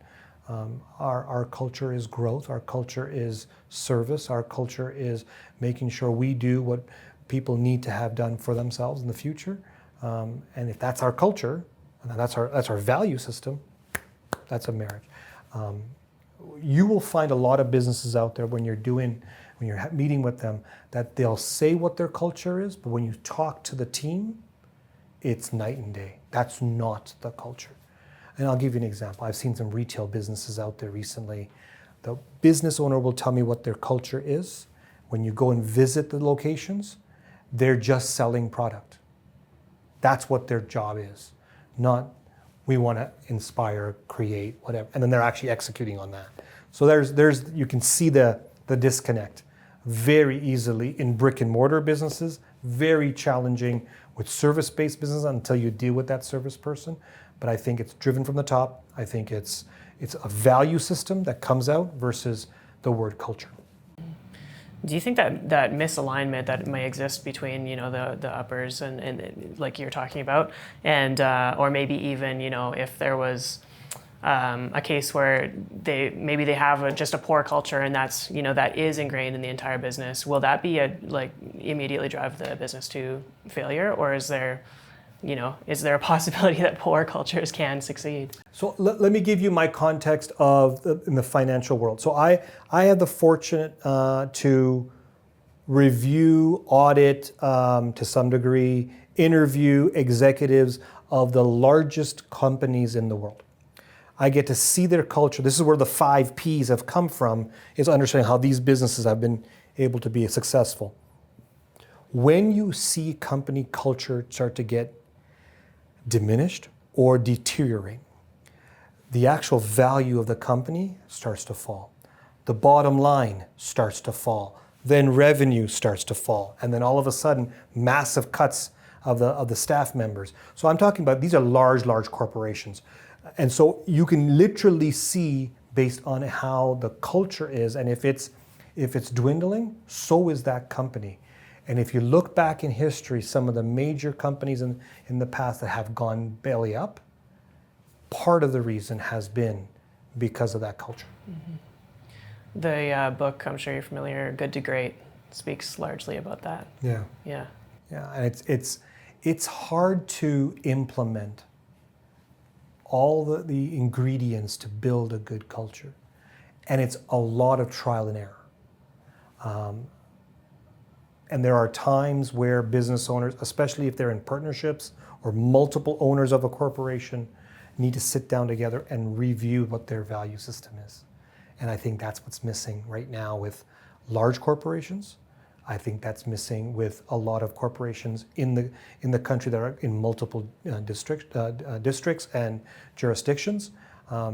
our culture is growth. Our culture is service. Our culture is making sure we do what people need to have done for themselves in the future, and if that's our culture, and that's our value system, that's a marriage. You will find a lot of businesses out there when you're meeting with them that they'll say what their culture is, but when you talk to the team, it's night and day. That's not the culture. And I'll give you an example. I've seen some retail businesses out there recently. The business owner will tell me what their culture is. When you go and visit the locations, they're just selling product. That's what their job is. Not, we want to inspire, create, whatever. And then they're actually executing on that. So you can see the disconnect very easily in brick and mortar businesses, very challenging with service-based business until you deal with that service person. But I think it's driven from the top. I think it's a value system that comes out versus the word culture. Do you think that misalignment that may exist between, the uppers and like you're talking about, and or maybe even, if there was a case where they have just a poor culture and that's, that is ingrained in the entire business, will that be immediately drive the business to failure, or is there a possibility that poor cultures can succeed? So let me give you my context in the financial world. So I have the fortune to review, audit to some degree, interview executives of the largest companies in the world. I get to see their culture. This is where the 5 Ps have come from, is understanding how these businesses have been able to be successful. When you see company culture start to get diminished or deteriorate, the actual value of the company starts to fall. The bottom line starts to fall. Then revenue starts to fall. And then all of a sudden, massive cuts of the staff members. So I'm talking about, these are large corporations. And so you can literally see based on how the culture is, and if it's dwindling, so is that company. And if you look back in history, some of the major companies in the past that have gone belly up, part of the reason has been because of that culture. Mm-hmm. The book, I'm sure you're familiar, Good to Great, speaks largely about that. Yeah. Yeah. Yeah, and it's hard to implement all the ingredients to build a good culture. And it's a lot of trial and error. And there are times where business owners, especially if they're in partnerships or multiple owners of a corporation, need to sit down together and review what their value system is. And I think that's what's missing right now with large corporations. I think that's missing with a lot of corporations in the country that are in multiple districts and jurisdictions,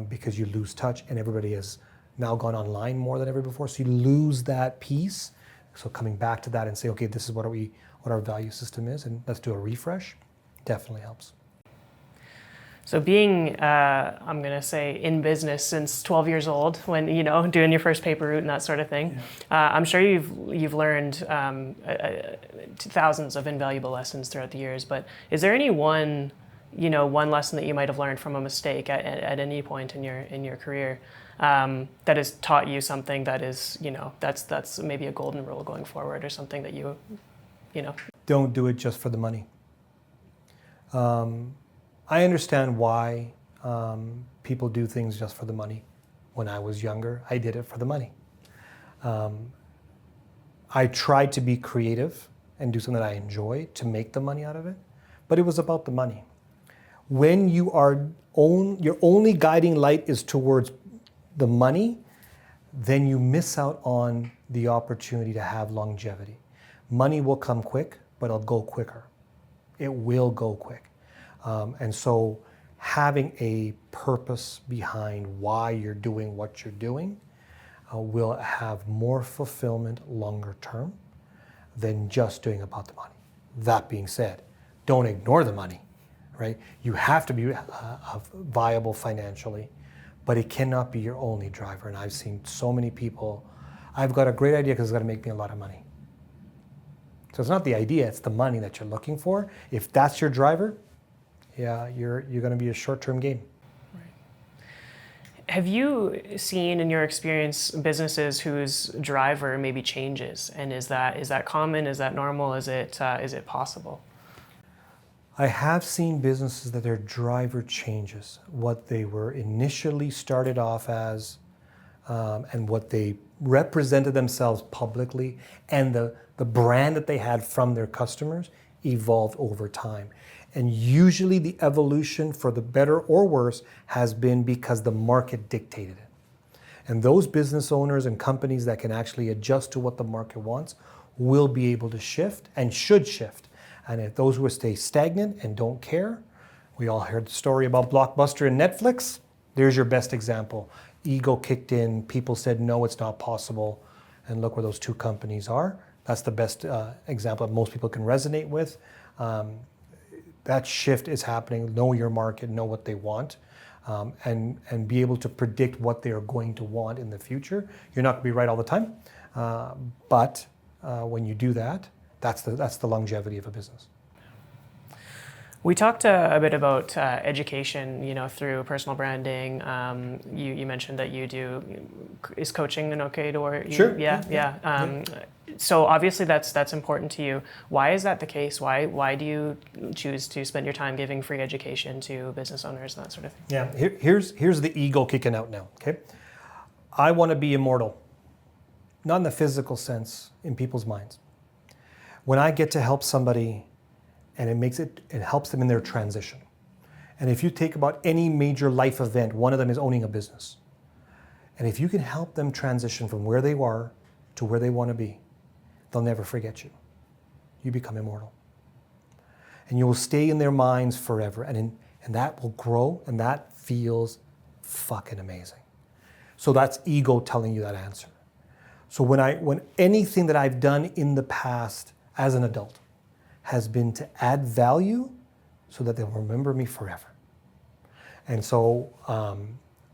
because you lose touch and everybody has now gone online more than ever before. So you lose that piece. So coming back to that and say, okay, this is what our value system is, and let's do a refresh, definitely helps. So being, I'm going to say, in business since 12 years old, when, doing your first paper route and that sort of thing, yeah. I'm sure you've learned thousands of invaluable lessons throughout the years, but is there any one lesson that you might have learned from a mistake at any point in your career that has taught you something that is, that's maybe a golden rule going forward, or something that you Don't do it just for the money. I understand why people do things just for the money. When I was younger, I did it for the money. I tried to be creative and do something that I enjoy to make the money out of it, but it was about the money. When your only guiding light is towards the money, then you miss out on the opportunity to have longevity. Money will come quick, but it'll go quicker. It will go quick. And so having a purpose behind why you're doing what you're doing will have more fulfillment longer term than just doing about the money. That being said, don't ignore the money, right? You have to be viable financially, but it cannot be your only driver. And I've seen so many people, I've got a great idea because it's going to make me a lot of money. So it's not the idea, it's the money that you're looking for. If that's your driver, yeah, you're going to be a short-term gain. Right. Have you seen in your experience businesses whose driver maybe changes? And is that common? Is that normal? Is it possible? I have seen businesses that their driver changes. What they were initially started off as and what they represented themselves publicly and the brand that they had from their customers evolved over time. And usually the evolution, for the better or worse, has been because the market dictated it. And those business owners and companies that can actually adjust to what the market wants will be able to shift and should shift. And if those who stay stagnant and don't care, we all heard the story about Blockbuster and Netflix. There's your best example. Ego kicked in, people said, no, it's not possible. And look where those two companies are. That's the best example that most people can resonate with. That shift is happening. Know your market, know what they want, and be able to predict what they are going to want in the future. You're not going to be right all the time, but when you do that, that's the longevity of a business. We talked a bit about education, through personal branding. You mentioned that you do. Is coaching an okay door? Sure. Yeah. So obviously that's important to you. Why is that the case? Why do you choose to spend your time giving free education to business owners and that sort of thing? Yeah. Here's the ego kicking out now. Okay. I want to be immortal, not in the physical sense, in people's minds. When I get to help somebody, and it helps them in their transition. And if you take about any major life event, one of them is owning a business. And if you can help them transition from where they are to where they want to be, they'll never forget you. You become immortal. And you will stay in their minds forever. And that will grow, and that feels fucking amazing. So that's ego telling you that answer. So when anything that I've done in the past as an adult has been to add value so that they'll remember me forever. And so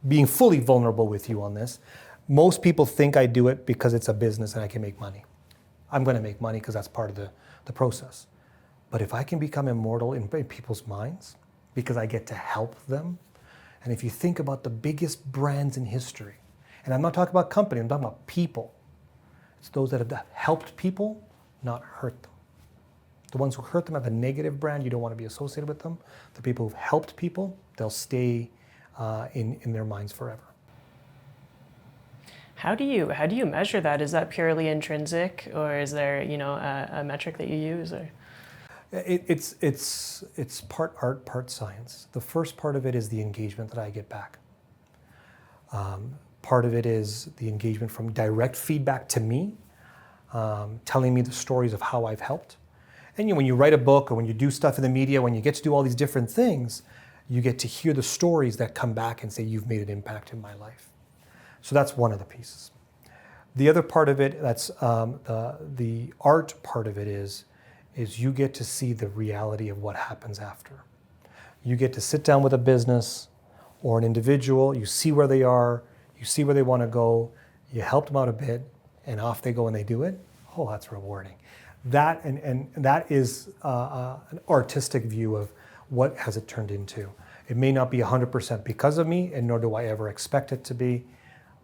being fully vulnerable with you on this, most people think I do it because it's a business and I can make money. I'm going to make money because that's part of the process. But if I can become immortal in people's minds because I get to help them, and if you think about the biggest brands in history, and I'm not talking about company, I'm talking about people. It's those that have helped people, not hurt them. The ones who hurt them have a negative brand, you don't want to be associated with them. The people who've helped people, they'll stay in their minds forever. How do you measure that? Is that purely intrinsic, or is there a metric that you use? Or? It's part art, part science. The first part of it is the engagement that I get back. Part of it is the engagement from direct feedback to me, telling me the stories of how I've helped. And when you write a book or when you do stuff in the media, when you get to do all these different things, you get to hear the stories that come back and say, you've made an impact in my life. So that's one of the pieces. The other part of it, that's the art part of it is you get to see the reality of what happens after. You get to sit down with a business or an individual, you see where they are, you see where they want to go, you help them out a bit, and off they go and they do it. Oh, that's rewarding. That and that is an artistic view of what has it turned into. It may not be 100% because of me, and nor do I ever expect it to be,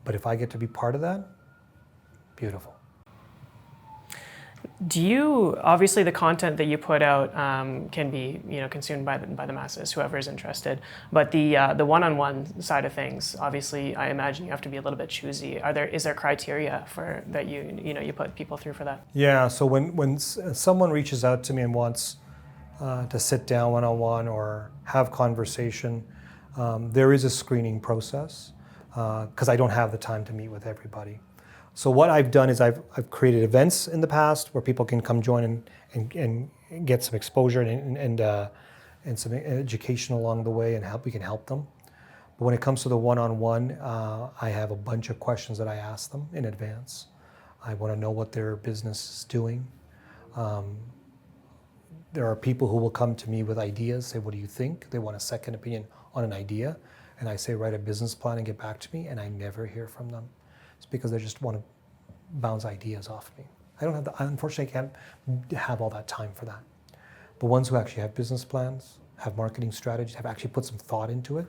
but if I get to be part of that, beautiful. Do you, obviously the content that you put out can be consumed by the masses, whoever is interested, but the one-on-one side of things, obviously I imagine you have to be a little bit choosy. Is there criteria for that you put people through for that? Yeah, so when someone reaches out to me and wants to sit down one-on-one or have conversation, there is a screening process because I don't have the time to meet with everybody. So what I've done is I've created events in the past where people can come join and get some exposure and some education along the way, and we can help them. But when it comes to the one-on-one, I have a bunch of questions that I ask them in advance. I want to know what their business is doing. There are people who will come to me with ideas, say, what do you think? They want a second opinion on an idea. And I say, write a business plan and get back to me, and I never hear from them. It's because they just want to bounce ideas off me. Unfortunately, I can't have all that time for that. But ones who actually have business plans, have marketing strategies, have actually put some thought into it,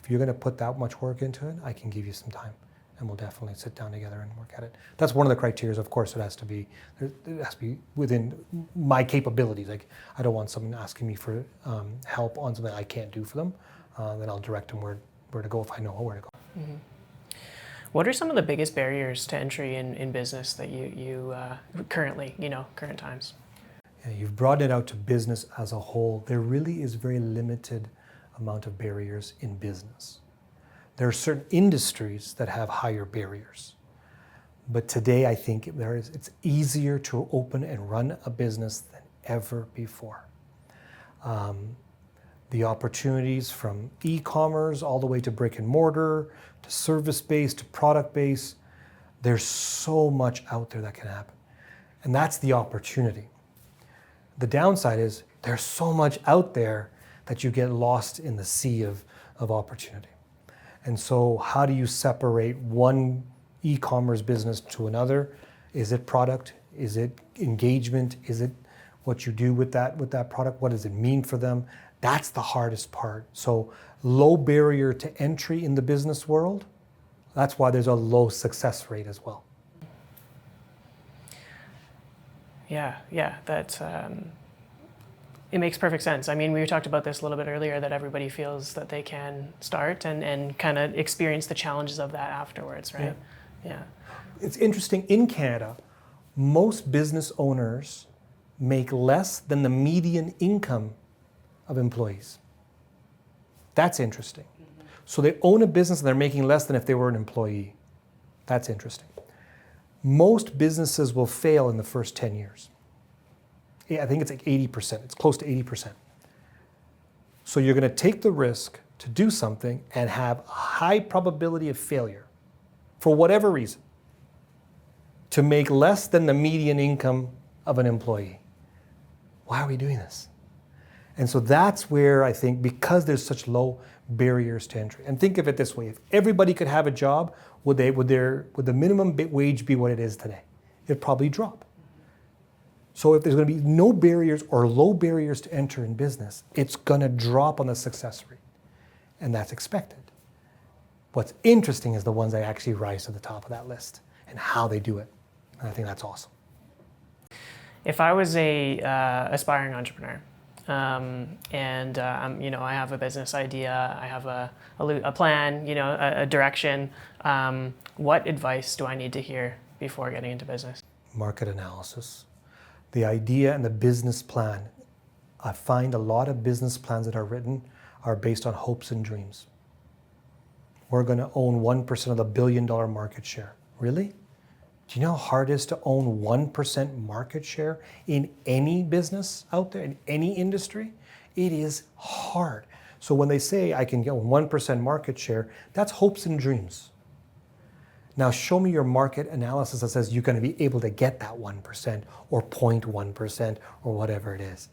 if you're going to put that much work into it, I can give you some time, and we'll definitely sit down together and work at it. That's one of the criteria. Of course, it has to be within my capabilities. Like, I don't want someone asking me for help on something I can't do for them. Then I'll direct them where to go if I know where to go. Mm-hmm. What are some of the biggest barriers to entry in business that you currently, current times? Yeah, you've brought it out to business as a whole. There really is very limited amount of barriers in business. There are certain industries that have higher barriers. But today I think it's easier to open and run a business than ever before. The opportunities from e-commerce all the way to brick and mortar, to service-based, to product-based, there's so much out there that can happen. And that's the opportunity. The downside is there's so much out there that you get lost in the sea of opportunity. And so how do you separate one e-commerce business to another? Is it product? Is it engagement? Is it what you do with that product? What does it mean for them? That's the hardest part. So low barrier to entry in the business world, that's why there's a low success rate as well. Yeah, that's it makes perfect sense. I mean, we talked about this a little bit earlier, that everybody feels that they can start and kind of experience the challenges of that afterwards, right? Yeah. It's interesting, in Canada, most business owners make less than the median income of employees. That's interesting. So they own a business and they're making less than if they were an employee. That's interesting. Most businesses will fail in the first 10 years. I think it's like 80%. It's close to 80%. So you're going to take the risk to do something and have a high probability of failure for whatever reason to make less than the median income of an employee. Why are we doing this? And so that's where I think, because there's such low barriers to entry, and think of it this way: if everybody could have a job, would the minimum wage be what it is today? It'd probably drop. So if there's going to be no barriers or low barriers to enter in business, it's going to drop on the success rate, and that's expected. What's interesting is the ones that actually rise to the top of that list and how they do it. And I think that's awesome. If I was a aspiring entrepreneur, I have a business idea, I have a plan, a direction. What advice do I need to hear before getting into business? Market analysis. The idea and the business plan. I find a lot of business plans that are written are based on hopes and dreams. We're going to own 1% of the billion-dollar market share. Really? Do you know how hard it is to own 1% market share in any business out there, in any industry? It is hard. So when they say I can get 1% market share, that's hopes and dreams. Now show me your market analysis that says you're going to be able to get that 1% or 0.1% or whatever it is.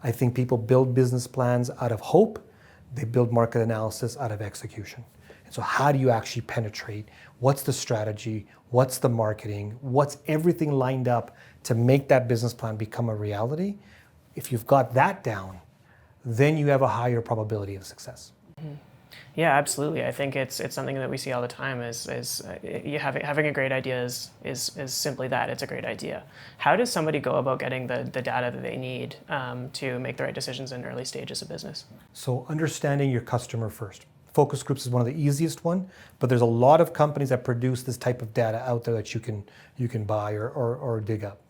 I think people build business plans out of hope. They build market analysis out of execution. And so how do you actually penetrate? What's the strategy? What's the marketing? What's everything lined up to make that business plan become a reality? If you've got that down, then you have a higher probability of success. Mm-hmm. Yeah, absolutely. I think it's something that we see all the time is you having a great idea is simply that. It's a great idea. How does somebody go about getting the data that they need to make the right decisions in early stages of business? So understanding your customer first. Focus groups is one of the easiest one, but there's a lot of companies that produce this type of data out there that you can buy or dig up.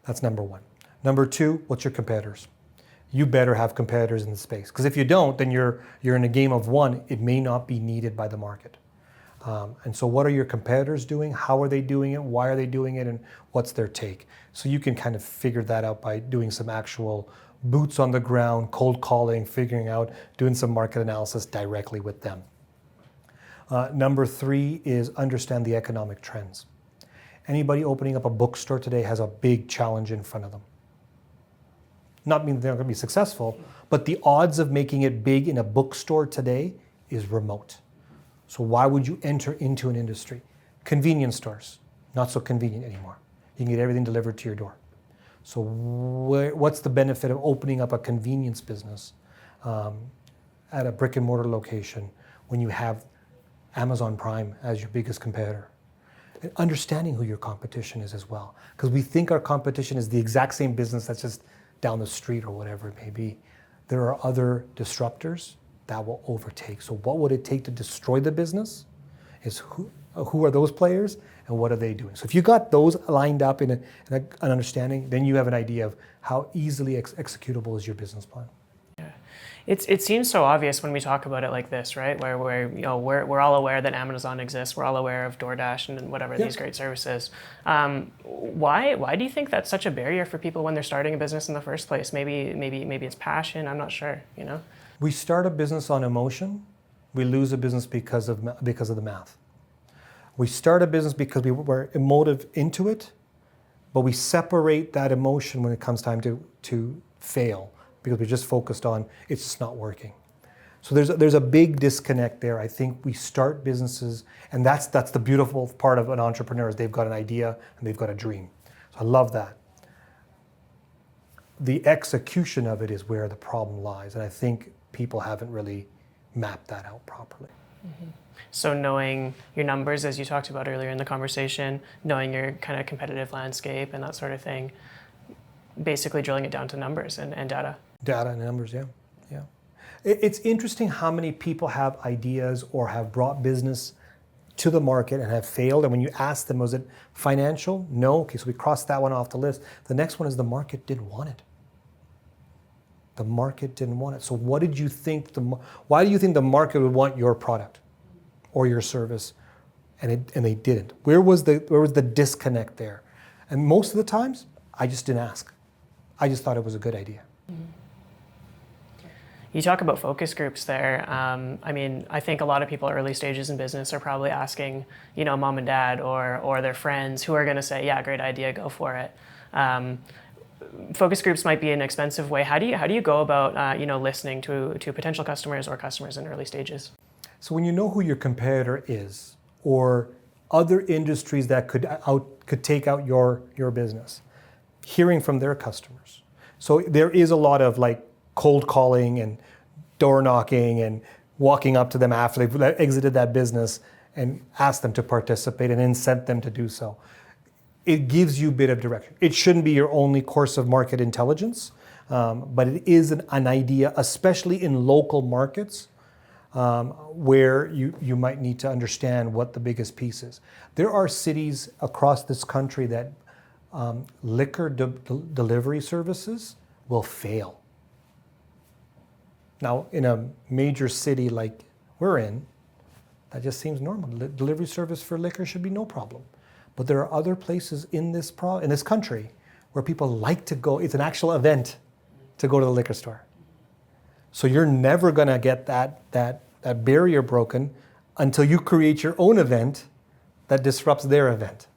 That's number one. Number two, what's your competitors? You better have competitors in the space, because if you don't, then you're in a game of one. It may not be needed by the market. And so what are your competitors doing? How are they doing it? Why are they doing it? And what's their take? So you can kind of figure that out by doing some actual boots on the ground, cold calling, figuring out, doing some market analysis directly with them. Number three is understand the economic trends. Anybody opening up a bookstore today has a big challenge in front of them. Not mean they're not going to be successful, but the odds of making it big in a bookstore today is remote. So why would you enter into an industry? Convenience stores, not so convenient anymore. You can get everything delivered to your door. So what's the benefit of opening up a convenience business at a brick and mortar location when you have Amazon Prime as your biggest competitor? And understanding who your competition is as well. Because we think our competition is the exact same business that's just down the street or whatever it may be. There are other disruptors that will overtake. So what would it take to destroy the business? Is who are those players and what are they doing? So if you got those lined up in an understanding, then you have an idea of how easily executable is your business plan. Yeah. It seems so obvious when we talk about it like this, right? Where we're all aware that Amazon exists, we're all aware of DoorDash and whatever these great services. Why do you think that's such a barrier for people when they're starting a business in the first place? Maybe it's passion. I'm not sure. We start a business on emotion. We lose a business because of the math. We start a business because we were emotive into it. but we separate that emotion when it comes time to fail because we're just focused on it's just not working. So there's a big disconnect there. I think we start businesses, and that's the beautiful part of an entrepreneur is they've got an idea and they've got a dream. So I love that. The execution of it is where the problem lies, and I think people haven't really mapped that out properly. Mm-hmm. So knowing your numbers, as you talked about earlier in the conversation, knowing your kind of competitive landscape and that sort of thing, basically drilling it down to numbers and data. Data and numbers, yeah. It's interesting how many people have ideas or have brought business to the market and have failed. And when you ask them, was it financial? No. Okay, so we crossed that one off the list. The next one is the market didn't want it. The market didn't want it. So what did you think? Why do you think the market would want your product or your service? And they didn't. Where was the disconnect there? And most of the times, I just didn't ask. I just thought it was a good idea. Mm-hmm. You talk about focus groups there. I think a lot of people early stages in business are probably asking, mom and dad or their friends who are going to say, yeah, great idea, go for it. Focus groups might be an expensive way. How do you go about listening to potential customers or customers in early stages? So when you know who your competitor is or other industries that could take out your business, hearing from their customers. So there is a lot of cold calling and door knocking and walking up to them after they've exited that business and ask them to participate and incent them to do so. It gives you a bit of direction. It shouldn't be your only course of market intelligence, but it is an idea, especially in local markets, where you might need to understand what the biggest piece is. There are cities across this country that liquor delivery services will fail. Now, in a major city like we're in, that just seems normal. Delivery service for liquor should be no problem. But there are other places in this country where people like to go. It's an actual event to go to the liquor store. So you're never going to get that barrier broken until you create your own event that disrupts their event.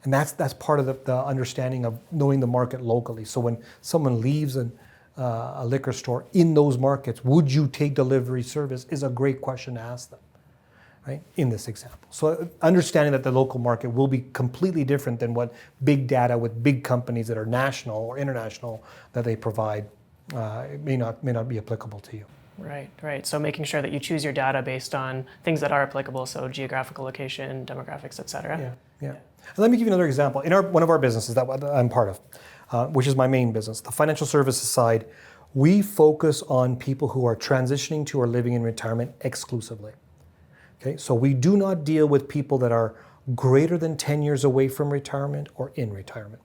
And that's part of the understanding of knowing the market locally. So when someone leaves a liquor store in those markets, would you take delivery service is a great question to ask them, right? In this example. So understanding that the local market will be completely different than what big data with big companies that are national or international that they provide may not be applicable to you. Right. So making sure that you choose your data based on things that are applicable, so geographical location, demographics, et cetera. Yeah. And let me give you another example. In one of our businesses that I'm part of, which is my main business, the financial services side, we focus on people who are transitioning to or living in retirement exclusively. Okay, so we do not deal with people that are greater than 10 years away from retirement or in retirement.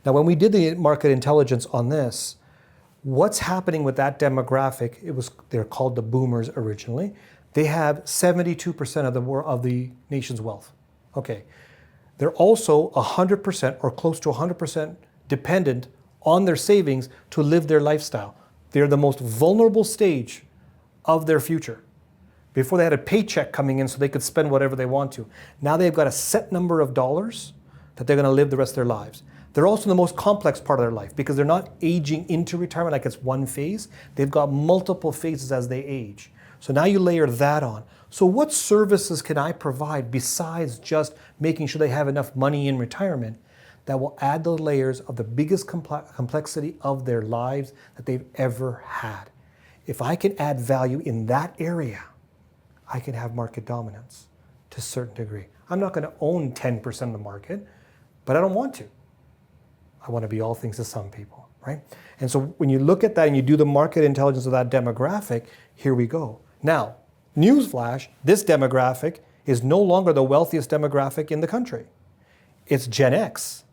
Now, when we did the market intelligence on this, what's happening with that demographic, they're called the boomers originally. They have 72% of the nation's wealth. Okay. They're also 100% or close to 100% dependent on their savings to live their lifestyle. They're the most vulnerable stage of their future. Before they had a paycheck coming in so they could spend whatever they want to. Now they've got a set number of dollars that they're going to live the rest of their lives. They're also the most complex part of their life because they're not aging into retirement like it's one phase. They've got multiple phases as they age. So now you layer that on. So what services can I provide besides just making sure they have enough money in retirement that will add the layers of the biggest complexity of their lives that they've ever had? If I can add value in that area, I can have market dominance to a certain degree. I'm not going to own 10% of the market, but I don't want to. I want to be all things to some people, right? And so when you look at that and you do the market intelligence of that demographic, here we go. Now, newsflash, this demographic is no longer the wealthiest demographic in the country. It's Gen X.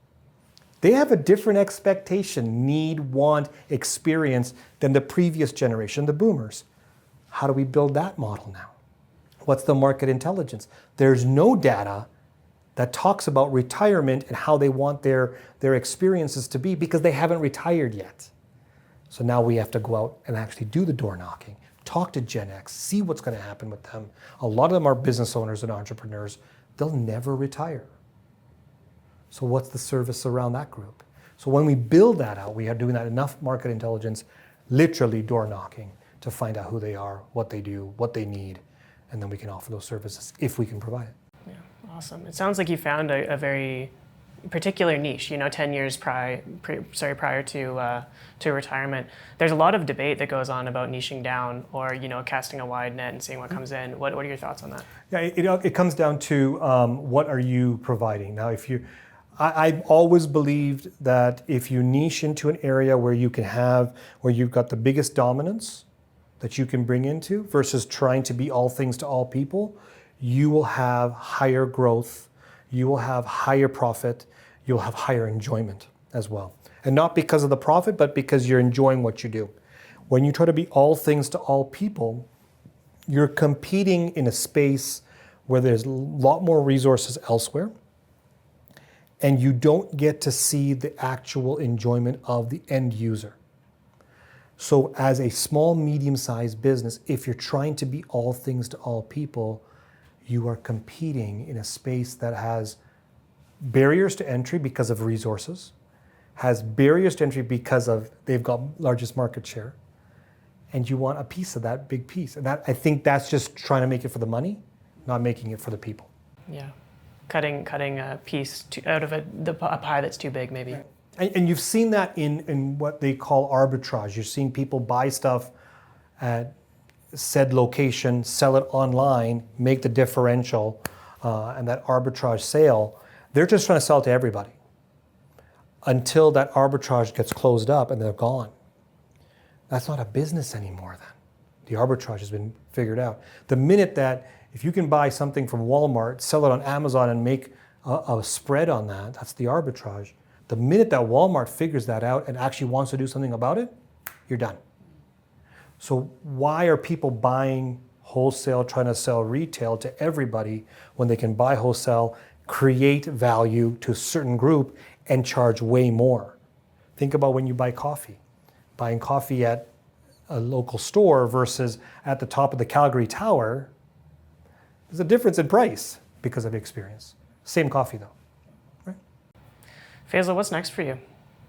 They have a different expectation, need, want, experience than the previous generation, the boomers. How do we build that model now? What's the market intelligence? There's no data that talks about retirement and how they want their experiences to be because they haven't retired yet. So now we have to go out and actually do the door knocking, talk to Gen X, see what's going to happen with them. A lot of them are business owners and entrepreneurs. They'll never retire. So what's the service around that group? So when we build that out, we are doing that enough market intelligence, literally door knocking, to find out who they are, what they do, what they need, and then we can offer those services if we can provide it. Yeah, awesome. It sounds like you found a very particular niche, 10 years prior to retirement. There's a lot of debate that goes on about niching down or, casting a wide net and seeing what comes in. What are your thoughts on that? Yeah, it comes down to what are you providing. Now, I've always believed that if you niche into an area where you've got the biggest dominance that you can bring into versus trying to be all things to all people, you will have higher growth, you will have higher profit, you'll have higher enjoyment as well. And not because of the profit, but because you're enjoying what you do. When you try to be all things to all people, you're competing in a space where there's a lot more resources elsewhere, and you don't get to see the actual enjoyment of the end user. So as a small, medium-sized business, if you're trying to be all things to all people, you are competing in a space that has barriers to entry because of resources, has barriers to entry because of they've got largest market share, and you want a piece of that big piece. And I think that's just trying to make it for the money, not making it for the people. Yeah, cutting a piece out of a pie that's too big, maybe. Right. And you've seen that in what they call arbitrage. You're seeing people buy stuff at said location, sell it online, make the differential, and that arbitrage sale. They're just trying to sell it to everybody until that arbitrage gets closed up and they're gone. That's not a business anymore then. The arbitrage has been figured out. The minute that if you can buy something from Walmart, sell it on Amazon and make a spread on that, that's the arbitrage. The minute that Walmart figures that out and actually wants to do something about it, you're done. So why are people buying wholesale, trying to sell retail to everybody when they can buy wholesale, create value to a certain group, and charge way more? Think about when you buy coffee. Buying coffee at a local store versus at the top of the Calgary Tower, there's a difference in price because of experience. Same coffee though. Faisal, what's next for you?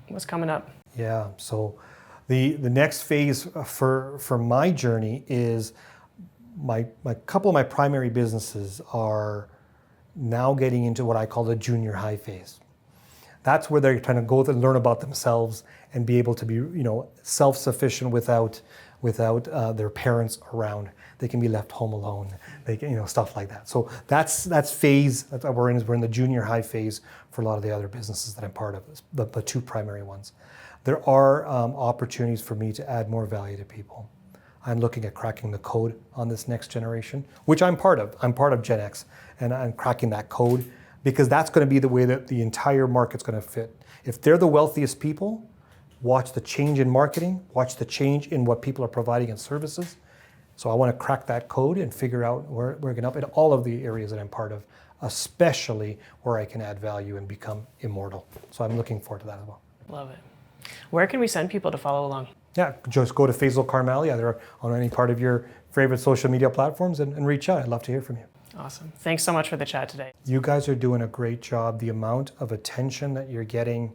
What's coming up? Yeah, so the next phase for my journey is my couple of my primary businesses are now getting into what I call the junior high phase. That's where they're trying to go and learn about themselves and be able to be, self-sufficient without their parents around. They can be left home alone. They can, stuff like that. So that's phase that we're in. Is we're in the junior high phase for a lot of the other businesses that I'm part of, the two primary ones. There are opportunities for me to add more value to people. I'm looking at cracking the code on this next generation, which I'm part of. I'm part of Gen X, and I'm cracking that code because that's going to be the way that the entire market's going to fit. If they're the wealthiest people, watch the change in marketing, watch the change in what people are providing in services. So I want to crack that code and figure out where we're going to help in all of the areas that I'm part of, especially where I can add value and become immortal. So I'm looking forward to that as well. Love it. Where can we send people to follow along? Yeah, just go to Faisal Karmali, either on any part of your favorite social media platforms, and reach out. I'd love to hear from you. Awesome. Thanks so much for the chat today. You guys are doing a great job. The amount of attention that you're getting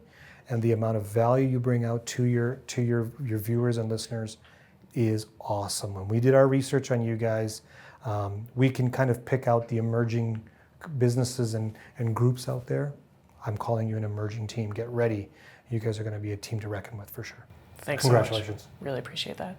and the amount of value you bring out to your viewers and listeners is awesome. When we did our research on you guys, we can kind of pick out the emerging businesses and groups out there. I'm calling you an emerging team. Get ready. You guys are going to be a team to reckon with for sure. Thanks so much. Congratulations. Really appreciate that.